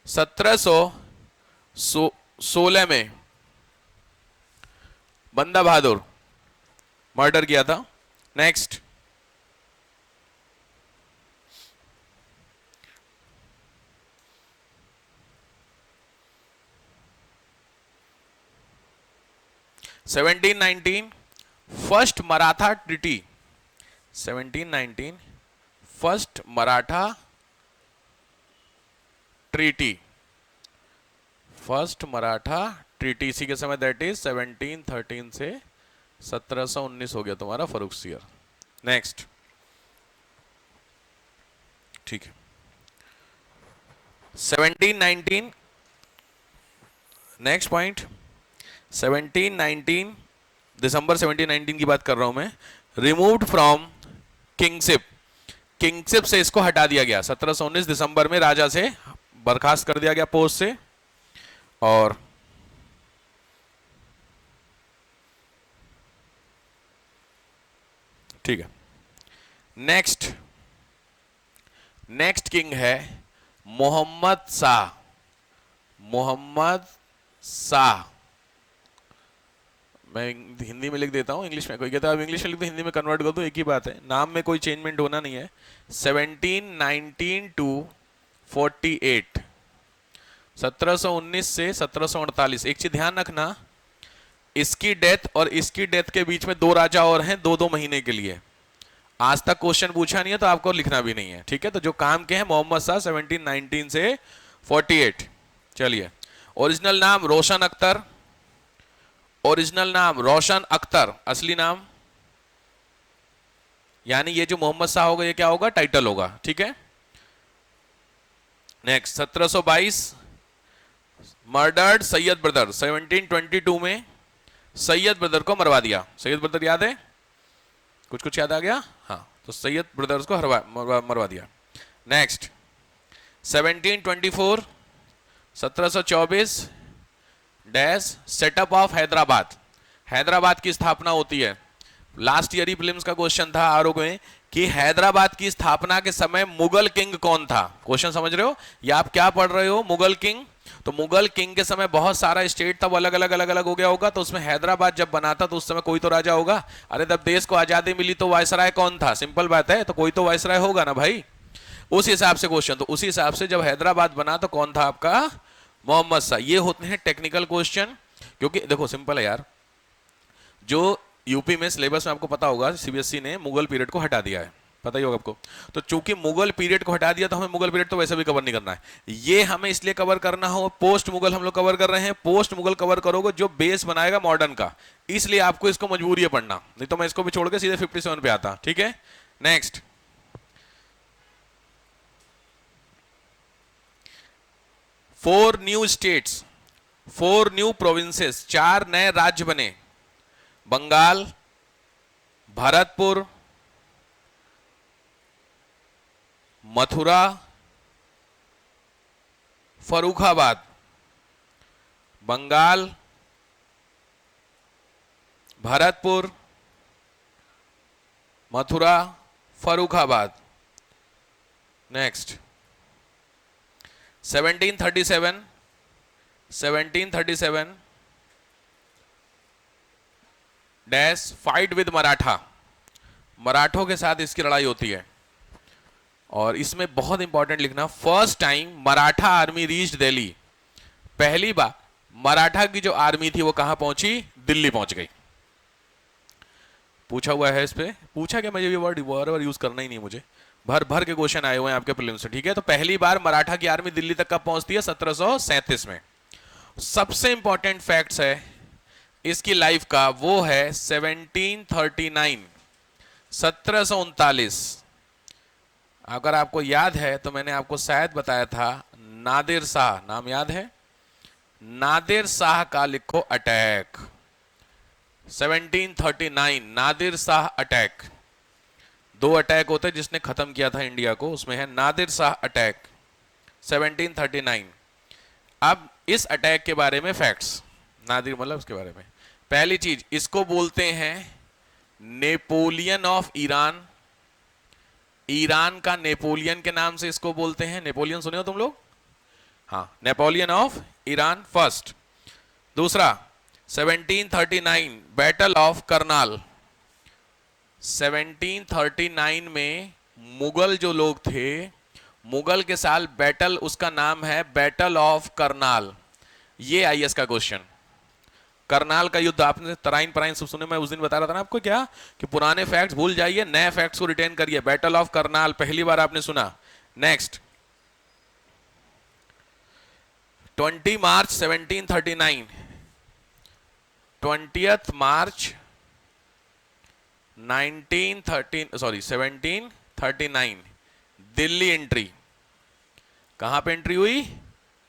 1716 में बंदा बहादुर मर्डर किया था। Next, seventeen nineteen first Maratha treaty, 1719 first Maratha treaty, first Maratha treaty, इसी के समय दैट इज 1713 से 1719 हो गया तुम्हारा फर्रुखसियर। नेक्स्ट, ठीक है, 1719, नेक्स्ट पॉइंट, 1719 दिसंबर 1719 की बात कर रहा हूं मैं। रिमूव्ड फ्रॉम किंगशिप, किंगशिप से इसको हटा दिया गया 1719 दिसंबर में, राजा से बर्खास्त कर दिया गया पोस्ट से। और ठीक है, नेक्स्ट, नेक्स्ट किंग है मोहम्मद शाह, मोहम्मद शाह। मैं हिंदी में लिख देता हूं, इंग्लिश में कोई कहता है अब इंग्लिश में लिख दो, हिंदी में कन्वर्ट कर दो, एक ही बात है, नाम में कोई चेंजमेंट होना नहीं है। 1719 टू 48, 1719 से 1748। एक चीज ध्यान रखना, इसकी डेथ और इसकी डेथ के बीच में दो राजा और हैं, दो दो महीने के लिए। आज तक क्वेश्चन पूछा नहीं है तो आपको लिखना भी नहीं है, ठीक है। तो जो काम के हैं मोहम्मद शाह 1719 से 48। चलिए, ओरिजिनल नाम रोशन अख्तर, ओरिजिनल नाम रोशन अख्तर, असली नाम, यानी ये जो मोहम्मद शाह होगा ये क्या होगा, टाइटल होगा, ठीक है। नेक्स्ट, 1722 मर्डर्ड सैयद ब्रदर, 1722 में सैयद ब्रदर को मरवा दिया। सैयद ब्रदर याद है, कुछ कुछ याद आ गया, हाँ, तो सैयद ब्रदर्स को मरवा दिया। Next, 1724 1724 dash setup of Hyderabad, Hyderabad की स्थापना होती है। लास्ट ईयर ही प्रीलिम्स का क्वेश्चन था आरओ में कि हैदराबाद की स्थापना के समय मुगल किंग कौन था। क्वेश्चन समझ रहे हो, या आप क्या पढ़ रहे हो, मुगल किंग। तो मुगल किंग के समय बहुत सारा स्टेट था, वो अलग अलग हो गया होगा, तो उसमें हैदराबाद जब बना था तो उस समय कोई तो राजा होगा। अरे जब देश को आजादी मिली तो वायसराय कौन था, सिंपल बात है, तो कोई तो वायसराय होगा ना भाई, उस हिसाब से क्वेश्चन। तो उसी हिसाब से जब हैदराबाद बना तो कौन था आपका, मोहम्मद शाह। ये होते हैं टेक्निकल क्वेश्चन, क्योंकि देखो सिंपल है यार, जो यूपी में सिलेबस में आपको पता होगा सीबीएसई ने मुगल पीरियड को हटा दिया है, पता ही होगा आपको। तो चूंकि मुगल पीरियड को हटा दिया तो हमें मुगल पीरियड तो वैसे भी कवर नहीं करना है, ये हमें इसलिए कवर करना हो, पोस्ट मुगल हम लोग कवर कर रहे हैं। पोस्ट मुगल कवर करोगे जो बेस बनाएगा मॉडर्न का, इसलिए आपको इसको मजबूरी है पढ़ना, नहीं तो मैं इसको भी छोड़ के सीधे 57 पे आता, ठीक है। Next, 4 new states, 4 new provinces, 4 नए राज्य बने, Bengal, Bharatpur, Mathura, Farrukhabad, Bengal, Bharatpur, Mathura, Farrukhabad. Next 1737 dash fight with Maratha, मराठों के साथ इसकी लड़ाई होती है। और इसमें बहुत इंपॉर्टेंट लिखना, first time Maratha army reached Delhi, पहली बार मराठा की जो आर्मी थी वो कहां पहुंची, दिल्ली पहुंच गई। पूछा हुआ है इस पे, पूछा क्या, मुझे ये वर्ड बार यूज करना ही नहीं, मुझे भर भर के क्वेश्चन आए हुए हैं आपके प्रीलिम्स से, ठीक है। तो पहली बार मराठा की आर्मी दिल्ली तक कब पहुंचती है, 1737 में। सबसे इंपॉर्टेंट फैक्ट्स है इसकी लाइफ का, वो है 1739, 1739। अगर आपको याद है तो मैंने आपको शायद बताया था, नादिर शाह, नाम याद है, नादिर शाह का लिखो अटैक, 1739 नादिर शाह अटैक। दो अटैक होते जिसने खत्म किया था इंडिया को, उसमें है नादिर शाह अटैक 1739। अब इस अटैक के बारे में फैक्ट्स, नादिर मतलब उसके बारे में। पहली चीज, इसको बोलते हैं नेपोलियन ऑफ ईरान, ईरान का नेपोलियन के नाम से इसको बोलते हैं। नेपोलियन सुने हो तुम लोग, हाँ, नेपोलियन ऑफ ईरान फर्स्ट। दूसरा 1739 बैटल ऑफ करनाल, 1739 में मुगल जो लोग थे, मुगल के साल बैटल, उसका नाम है बैटल ऑफ करनाल। ये आईएएस का क्वेश्चन, करनाल का युद्ध। आपने तराइन पराइन सब सुने, मैं उस दिन बता रहा था ना आपको क्या, कि पुराने फैक्ट्स भूल जाइए, नए फैक्ट्स को रिटेन करिए। बैटल ऑफ करनाल पहली बार आपने सुना। नेक्स्ट 20 मार्च 1739, 20 मार्च 1739 दिल्ली एंट्री। कहां पे एंट्री हुई,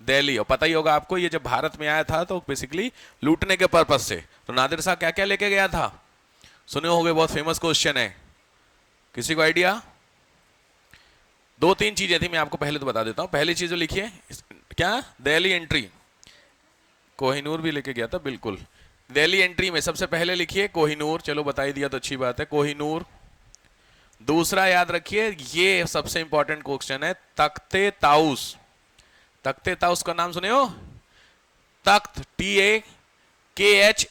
दिल्ली। और पता ही होगा आपको, ये जब भारत में आया था तो बेसिकली लूटने के पर्पस से। तो नादिर शाह क्या क्या लेके गया था, सुने होंगे, बहुत फेमस क्वेश्चन है, किसी को आइडिया? दो तीन चीजें थी, मैं आपको पहले तो बता देता हूं। पहली चीज जो लिखिए, क्या, दिल्ली एंट्री। कोहिनूर भी लेके गया था, बिल्कुल। दिल्ली एंट्री में सबसे पहले लिखिए कोहिनूर, चलो बता ही दिया तो अच्छी बात है, कोहिनूर। दूसरा याद रखिए, ये सबसे इंपॉर्टेंट क्वेश्चन है, तख्ते ताउस। तख्ते ताउस का नाम सुने हो, तख्त, TAKHAT,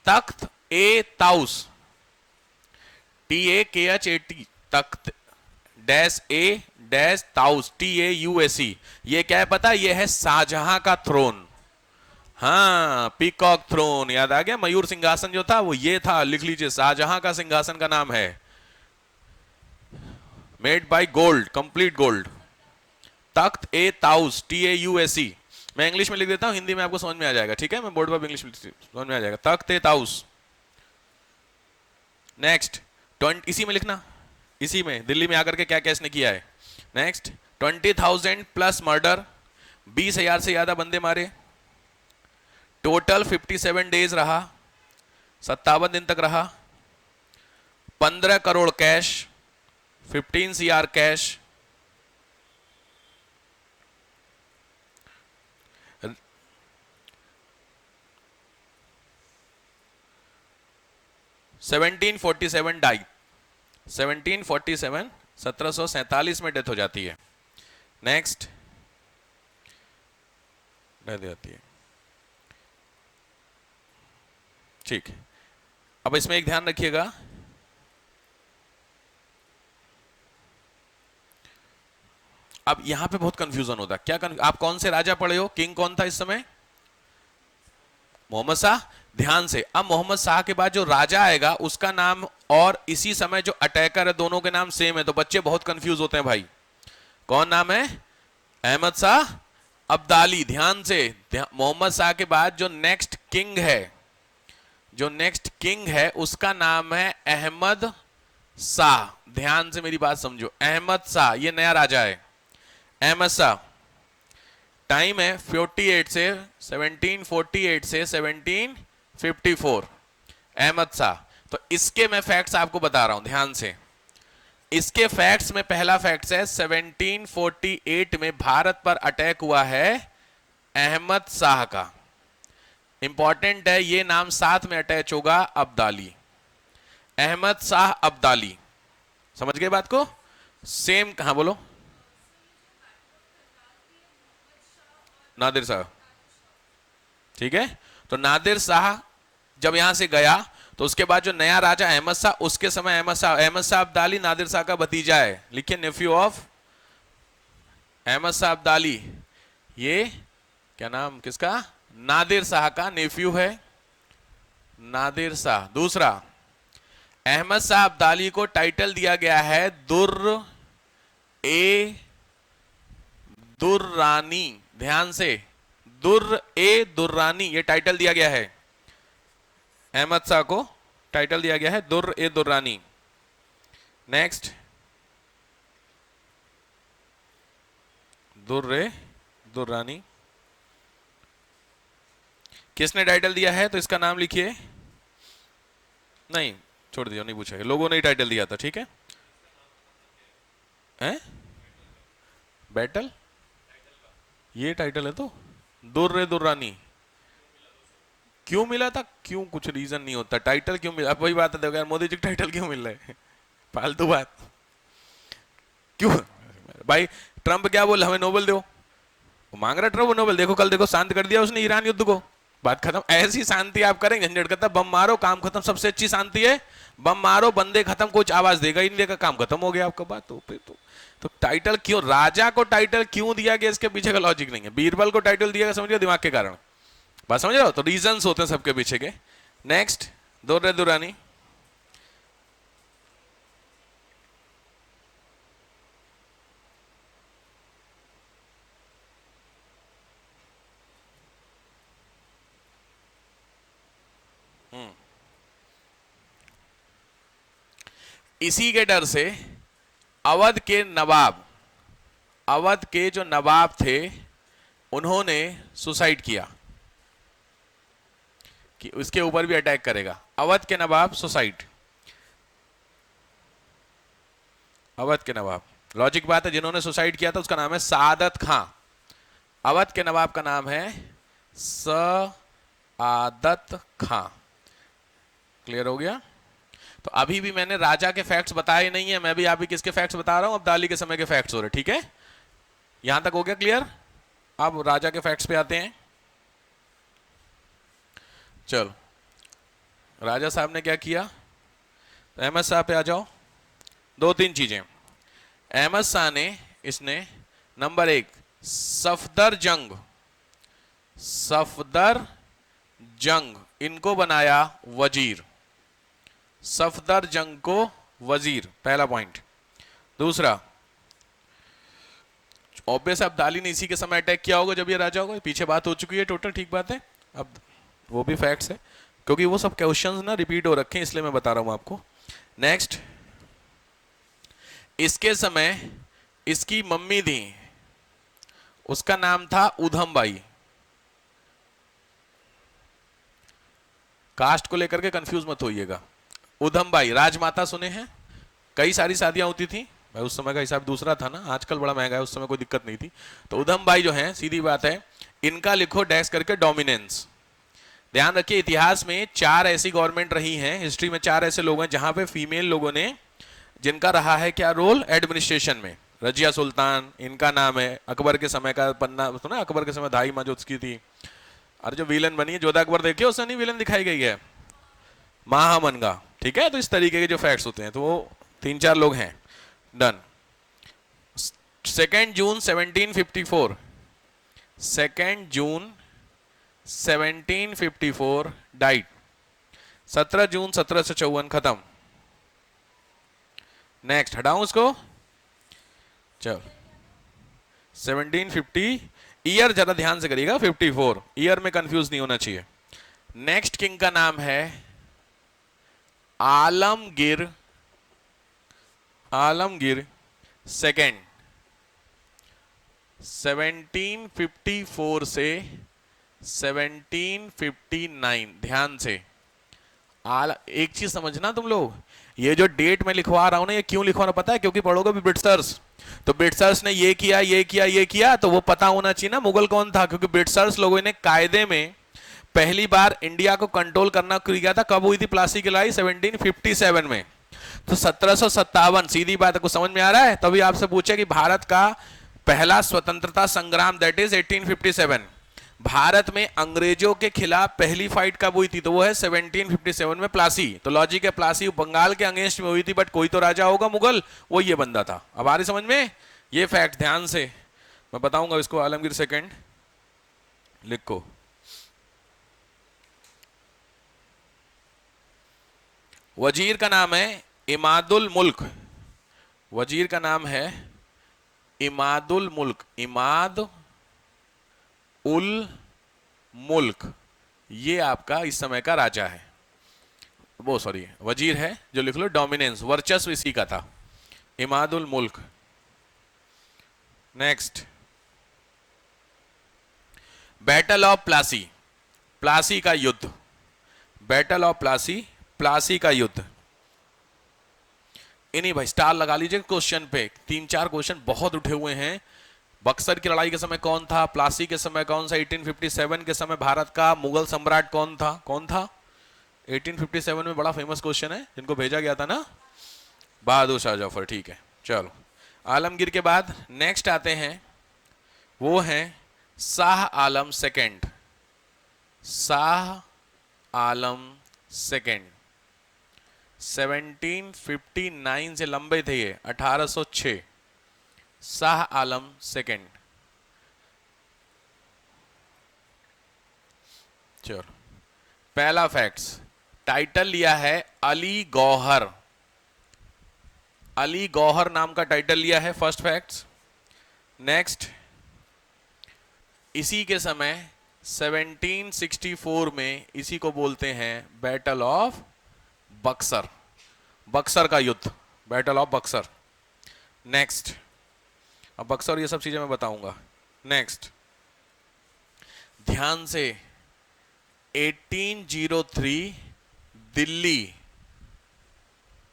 तख्त ए ताउस, TAKHAT, तख्त डैश ए डैश ताउस, TAUSE। ये क्या है पता, ये है शाहजहां का थ्रोन। हाँ, पीकॉक थ्रोन, याद आ गया, मयूर सिंहासन जो था वो ये था, लिख लीजिए, शाहजहां का सिंहासन का नाम है, made by gold, complete gold. Takht A taus, TAUSE। मैं इंग्लिश में लिख देता हूं, हिंदी में आपको समझ में आ जाएगा, ठीक है, मैं बोर्ड पर इंग्लिश में समझ में आ जाएगा, तख्त ए ताउस। नेक्स्ट इसी में लिखना, इसी में दिल्ली में आकर के क्या क्या इसने किया है। नेक्स्ट 20,000 प्लस मर्डर, 20,000 से ज्यादा बंदे मारे, टोटल 57 डेज रहा, 57 दिन तक रहा, 15 crore cash, 15 CR cash, die, 1747, 1747 में डेथ हो जाती है। नेक्स्ट डेथ जाती है, ठीक। अब इसमें एक ध्यान रखिएगा, अब यहां पे बहुत कंफ्यूजन होता है। क्या आप कौन से राजा पढ़े हो, किंग कौन था इस समय, मोहम्मद शाह। ध्यान से, अब मोहम्मद शाह के बाद जो राजा आएगा उसका नाम और इसी समय जो अटैकर है दोनों के नाम सेम है, तो बच्चे बहुत कंफ्यूज होते हैं भाई। कौन नाम है, अहमद शाह अब्दाली। ध्यान से, मोहम्मद शाह के बाद जो नेक्स्ट किंग है, जो नेक्स्ट किंग है उसका नाम है अहमद शाह। ध्यान से मेरी बात समझो, अहमद शाह, ये नया राजा है, अहमद शाह। टाइम है 48 से 1748 से 1754, अहमद शाह। तो इसके मैं फैक्ट्स आपको बता रहा हूं, ध्यान से। इसके फैक्ट्स में पहला फैक्ट है 1748 में भारत पर अटैक हुआ है अहमद शाह का। इंपॉर्टेंट है, ये नाम साथ में अटैच होगा अब्दाली, अहमद शाह अब्दाली। समझ गए बात को? सेम कहां बोलो? नादिर शाह, ठीक है। तो नादिर शाह जब यहां से गया तो उसके बाद जो नया राजा अहमद शाह, उसके समय अहमद शाह अब्दाली नादिर शाह का भतीजा है। लिखिए नेफ्यू ऑफ अहमद शाह अब्दाली। ये क्या नाम किसका? नादिर शाह का नेफ्यू है, नादिर शाह। दूसरा, अहमद शाह अब्दाली को टाइटल दिया गया है दुर्र ए दुर्रानी। ध्यान से, दुर्र ए दुर्रानी, ये टाइटल दिया गया है। अहमद शाह को टाइटल दिया गया है दुर्र ए दुर्रानी। नेक्स्ट, दुर्र ए दुर्रानी किसने टाइटल दिया है? तो इसका नाम लिखिए। नहीं, छोड़ दिया, नहीं पूछा, लोगों ने ही टाइटल दिया था, ठीक है। हैं? बैटल, ये टाइटल है तो दुर्र ए दुर्रानी। क्यों मिला था? क्यों, कुछ रीजन नहीं होता, टाइटल क्यों मिला? अब वही बात है, देखो यार, मोदी जी को टाइटल क्यों मिल रहा है? फालतू बात क्यों भाई? ट्रंप क्या बोल, हमें नोबेल दो, वो मांग रहा ट्रंप नोबेल। देखो कल देखो, शांत कर दिया उसने ईरान युद्ध को, बात खत्म। ऐसी शांति आप करेंगे, झंझट करता, बम मारो काम खत्म। सबसे अच्छी शांति है बम मारो, बंदे खत्म, कुछ आवाज देगा ही नहीं, देगा, काम खत्म हो गया आपका। बात तो टाइटल क्यों, राजा को टाइटल क्यों दिया गया, इसके पीछे का लॉजिक नहीं है। बीरबल को टाइटल दिया गया, समझ रहे हो, दिमाग के कारण। बात समझ रहे हो? तो रीजंस होते हैं सबके पीछे के। नेक्स्ट, दुर्र दुरानी। इसी के डर से अवध के नवाब, अवध के जो नवाब थे, उन्होंने सुसाइड किया कि उसके ऊपर भी अटैक करेगा। अवध के नवाब सुसाइड, अवध के नवाब, लॉजिक बात है। जिन्होंने सुसाइड किया था उसका नाम है सादत खां। अवध के नवाब का नाम है सआदत खां। क्लियर हो गया? तो अभी भी मैंने राजा के फैक्ट्स बताए नहीं है, मैं भी अभी किसके फैक्ट्स बता रहा हूं? अब्दाली के समय के फैक्ट्स हो रहे, ठीक है। यहां तक हो गया क्लियर? अब राजा के फैक्ट्स पे आते हैं। चलो, राजा साहब ने क्या किया? तो अहमद शाह पे आ जाओ। दो तीन चीजें अहमद शाह ने, इसने नंबर एक, सफदर जंग, सफदर जंग इनको बनाया वजीर, सफदर जंग को वजीर, पहला पॉइंट। दूसरा, ऑब्वियस अब्दाली ने इसी के समय अटैक किया होगा जब ये राजा होगा, पीछे बात हो चुकी है टोटल, ठीक बात है। अब वो भी फैक्ट्स है, क्योंकि वो सब क्वेश्चंस ना रिपीट हो रखे हैं, इसलिए मैं बता रहा हूं आपको। नेक्स्ट, इसके समय इसकी मम्मी थी, उसका नाम था उधम बाई। कास्ट को लेकर के कंफ्यूज मत होइएगा। उधम बाई, राजमाता सुने हैं? कई सारी शादियां होती थी भाई, उस समय का हिसाब दूसरा था ना, आजकल बड़ा महंगा है, उस समय कोई दिक्कत नहीं थी। तो उधम बाई जो है, सीधी बात है, इनका लिखो डैश करके डोमिनेंस। ध्यान रखिए, इतिहास में 4 ऐसी गवर्नमेंट रही हैं, हिस्ट्री में 4 ऐसे लोग हैं जहां पे फीमेल लोगों ने, जिनका रहा है क्या रोल एडमिनिस्ट्रेशन में। रजिया सुल्तान इनका नाम है, अकबर के समय का पन्ना सुना, अकबर के समय धाई माँ जो उसकी थी। अरे जो विलन बनी है जोधा अकबर, देखिए उसमें नहीं विलन दिखाई गई है, महामनगा, ठीक है। तो इस तरीके के जो फैक्ट्स होते हैं, तो वो 3-4 लोग हैं। डन। 2 जून 1754, 2 जून 1754 डाइट। 17 जून 1754 खत्म। नेक्स्ट, हटाऊं उसको? चलो, 1750, ईयर जरा ध्यान से करिएगा, 54 ईयर में कंफ्यूज नहीं होना चाहिए। नेक्स्ट किंग का नाम है आलमगीर, आलमगीर सेकेंड। 1754 से 1759, ध्यान से। एक चीज समझना तुम लोग, ये जो डेट मैं लिखवा रहा हूं ना, ये क्यों लिखवा रहा पता है? क्योंकि पढ़ोगे भी ब्रिटिशर्स, तो ब्रिटिशर्स ने ये किया ये किया ये किया, तो वो पता होना चाहिए ना मुगल कौन था, क्योंकि ब्रिटिशर्स लोगों ने कायदे में पहली बार इंडिया को कंट्रोल करना किया था। कब हुई थी प्लासी की लड़ाई? 1757 में। तो 1757, सीधी बात है, कुछ समझ में आ रहा है? तभी आपसे पूछे कि भारत का पहला स्वतंत्रता संग्राम दैट इज 1857, भारत में अंग्रेजों के खिलाफ पहली फाइट कब हुई थी? तो वो है 1757 में प्लासी। तो लॉजिक है, प्लासी बंगाल के अगेंस्ट में हुई थी, बट कोई तो राजा होगा मुगल, वो ये बंदा था। अब आ रही समझ में? ये फैक्ट ध्यान से मैं बताऊंगा इसको। आलमगीर सेकंड लिखो। वजीर का नाम है इमादुल मुल्क, वजीर का नाम है इमादुल मुल्क, इमाद उल मुल्क, ये आपका इस समय का राजा है, वो सॉरी वजीर है, जो लिख लो डोमिनेंस, वर्चस्व इसी का था, इमादुल मुल्क। Next, battle of Plassey, Plassey का युद्ध, बैटल ऑफ प्लासी, प्लासी का युद्ध। इन्हीं भाई स्टार लगा लीजिए क्वेश्चन पे, 3-4 क्वेश्चन बहुत उठे हुए हैं। बक्सर की लड़ाई के समय कौन था? प्लासी के समय कौन सा? 1857 के समय भारत का मुगल सम्राट कौन था? कौन था 1857 में? बड़ा फेमस क्वेश्चन है, जिनको भेजा गया था ना, बहादुर शाह जफर। ठीक है, चलो आलमगीर के बाद नेक्स्ट आते हैं, वो हैं शाह आलम सेकंड, शाह आलम सेकंड। 1759 से लंबे थे ये, 1806, शाह आलम सेकंड। चलो पहला फैक्ट्स, टाइटल लिया है अली गौहर, अली गौहर नाम का टाइटल लिया है, फर्स्ट फैक्ट्स। नेक्स्ट, इसी के समय 1764 में इसी को बोलते हैं बैटल ऑफ बक्सर, बक्सर का युद्ध, बैटल ऑफ बक्सर। नेक्स्ट, अब बक्सर ये सब चीजें मैं बताऊंगा। नेक्स्ट, ध्यान से, 1803 दिल्ली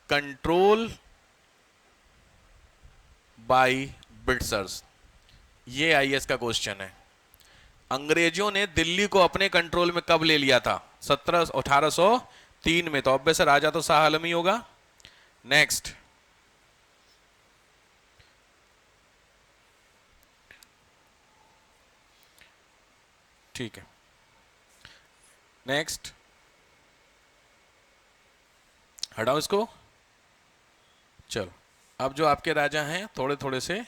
कंट्रोल बाय ब्रिटिशर्स, ये आईएएस का क्वेश्चन है। अंग्रेजों ने दिल्ली को अपने कंट्रोल में कब ले लिया था? 1803 में, तो ऑब्वियस राजा तो शाह आलम ही होगा। नेक्स्ट, ठीक है, नेक्स्ट हटाओ इसको। चलो अब जो आपके राजा हैं थोड़े थोड़े से,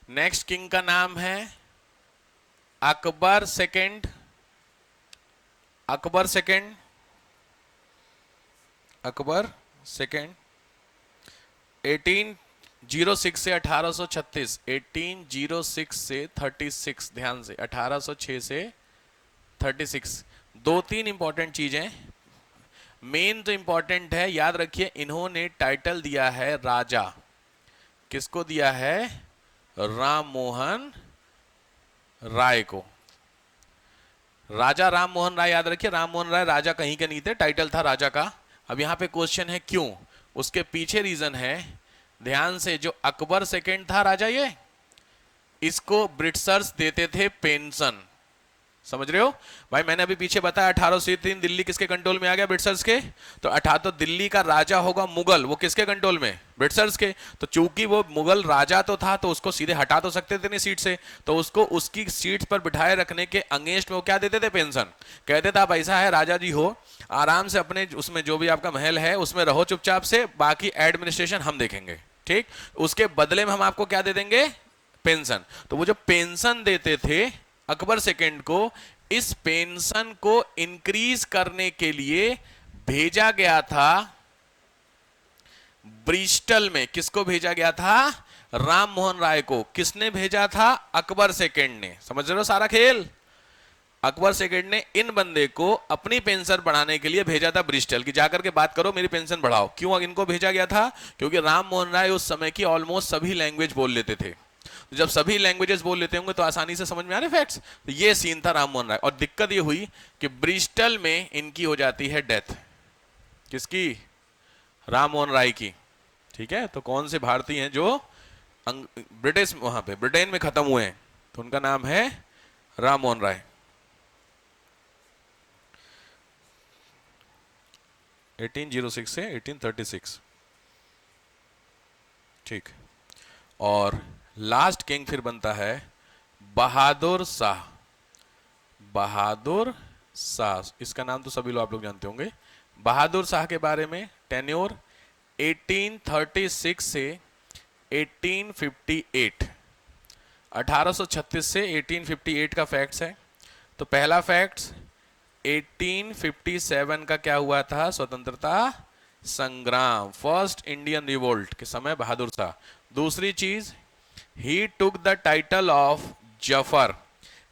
नेक्स्ट किंग का नाम है Akbar second, Akbar second, Akbar second, 1806 से 1836, 1806 से 36, ध्यान से 1806 से 36। 2-3 इंपॉर्टेंट चीजें, मेन तो इंपॉर्टेंट है, याद रखिए, इन्होंने टाइटल दिया है राजा, किसको दिया है? राम मोहन राय को, राजा राम मोहन राय, याद रखिए राम मोहन राय राजा कहीं के नहीं थे, टाइटल था राजा का। अब यहां पे क्वेश्चन है क्यों, उसके पीछे रीजन है, ध्यान से, जो अकबर सेकंड था राजा, ये इसको ब्रिटिशर्स देते थे पेंशन, समझ रहे हो भाई? मैंने अभी पीछे बताया 1803 दिल्ली किसके कंट्रोल में आ गया? ब्रिटिशर्स के। तो 18 तो दिल्ली का राजा होगा मुगल, वो किसके कंट्रोल में? ब्रिटिशर्स के। तो चूंकि वो मुगल राजा तो था, तो उसको सीधे हटा तो सकते थे नहीं सीट से, तो उसको उसकी सीट पर बिठाए रखने के अगेंस्ट में वो क्या देते थे? पेंशन। कहते थे आप ऐसा है राजा जी हो, आराम से अपने उसमें जो भी आपका महल है उसमें रहो चुपचाप से, बाकी एडमिनिस्ट्रेशन हम देखेंगे, ठीक? उसके बदले में हम आपको क्या दे देंगे? पेंशन। तो वो जो पेंशन देते थे अकबर सेकंड को, इस पेंशन को इंक्रीज करने के लिए भेजा गया था ब्रिस्टल में। किसको भेजा गया था? राम मोहन राय को। किसने भेजा था? अकबर सेकंड ने। समझ रहे हो सारा खेल? अकबर सेकंड ने इन बंदे को अपनी पेंशन बढ़ाने के लिए भेजा था ब्रिस्टल की, जाकर के बात करो मेरी पेंशन बढ़ाओ। क्यों इनको भेजा गया था? क्योंकि राम मोहन राय उस समय की ऑलमोस्ट सभी लैंग्वेज बोल लेते थे। तो जब सभी लैंग्वेजेस बोल लेते होंगे तो आसानी से समझ में आ रहे फैक्ट्स। तो ये सीन था राम मोहन राय। और दिक्कत ये हुई कि ब्रिस्टल में इनकी हो जाती है डेथ। किसकी? राम मोहन राय की। ठीक है, तो कौन से भारतीय हैं जो ब्रिटिश वहां पे ब्रिटेन में खत्म हुए हैं, तो उनका नाम है राम मोहन राय। 1806 से 1836। ठीक। और लास्ट किंग फिर बनता है बहादुर शाह। बहादुर शाह, इसका नाम तो सभी लोग आप लोग जानते होंगे। बहादुर शाह के बारे में टेन्योर 1836 से 1858, 1836 से 1858 का फैक्ट्स है। तो पहला फैक्ट्स 1857 का क्या हुआ था, स्वतंत्रता संग्राम, फर्स्ट इंडियन रिवोल्ट के समय बहादुर शाह। दूसरी चीज, he took the title of Zafar.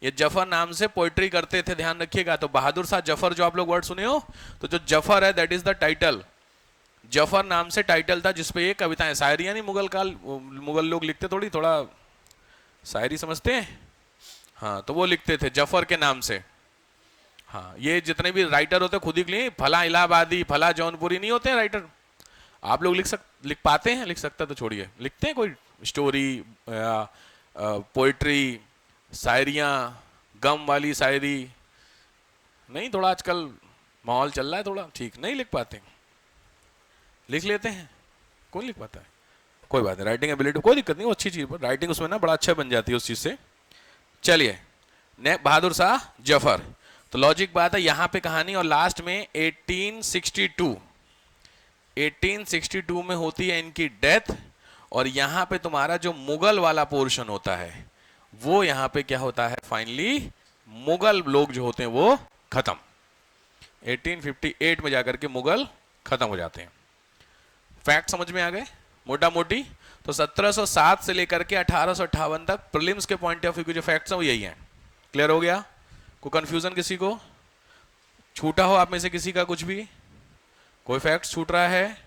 ये जफर नाम से पोइट्री करते थे, ध्यान रखिएगा। तो बहादुर शाह जफर जो आप लोग वर्ड सुने हो, तो जो जफर है that is the title. Zafar नाम से टाइटल था जिसपे ये कविताएं, शायरी, यानी मुगल काल, मुगल लोग लिखते थोड़ा शायरी समझते हैं, हाँ, तो वो लिखते थे जफर के नाम से। हाँ, ये जितने भी राइटर होते खुद ही के लिए, फला इलाहाबादी, फला जौनपुरी नहीं होते हैं राइटर। आप लोग लिख पाते हैं, लिख सकता तो छोड़िए, लिखते हैं कोई स्टोरी या पोइट्री, शायरियाँ, गम वाली शायरी? नहीं, थोड़ा आजकल माहौल चल रहा है थोड़ा, ठीक नहीं लिख पाते, लिख लेते हैं, कौन लिख पाता है? कोई बात नहीं, राइटिंग एबिलिटी कोई दिक्कत नहीं, वो अच्छी चीज़ पर राइटिंग उसमें ना बड़ा अच्छा बन जाती है उस चीज़ से। चलिए, बहादुर शाह जफर, तो लॉजिक बात है यहाँ पे कहानी। और लास्ट में 1862 में होती है इनकी डेथ। और यहाँ पे तुम्हारा जो मुगल वाला पोर्शन होता है वो यहाँ पे क्या होता है, फाइनली मुगल लोग जो होते हैं वो खत्म। 1858 में जाकर के मुगल खत्म हो जाते हैं। फैक्ट समझ में आ गए मोटा मोटी? तो 1707 से लेकर के 1858 तक प्रीलिम्स के पॉइंट ऑफ व्यू के जो फैक्ट्स हैं वो यही हैं। क्लियर हो गया? कोई कंफ्यूजन किसी को? छूटा हो आप में से किसी का कुछ भी, कोई फैक्ट छूट रहा है?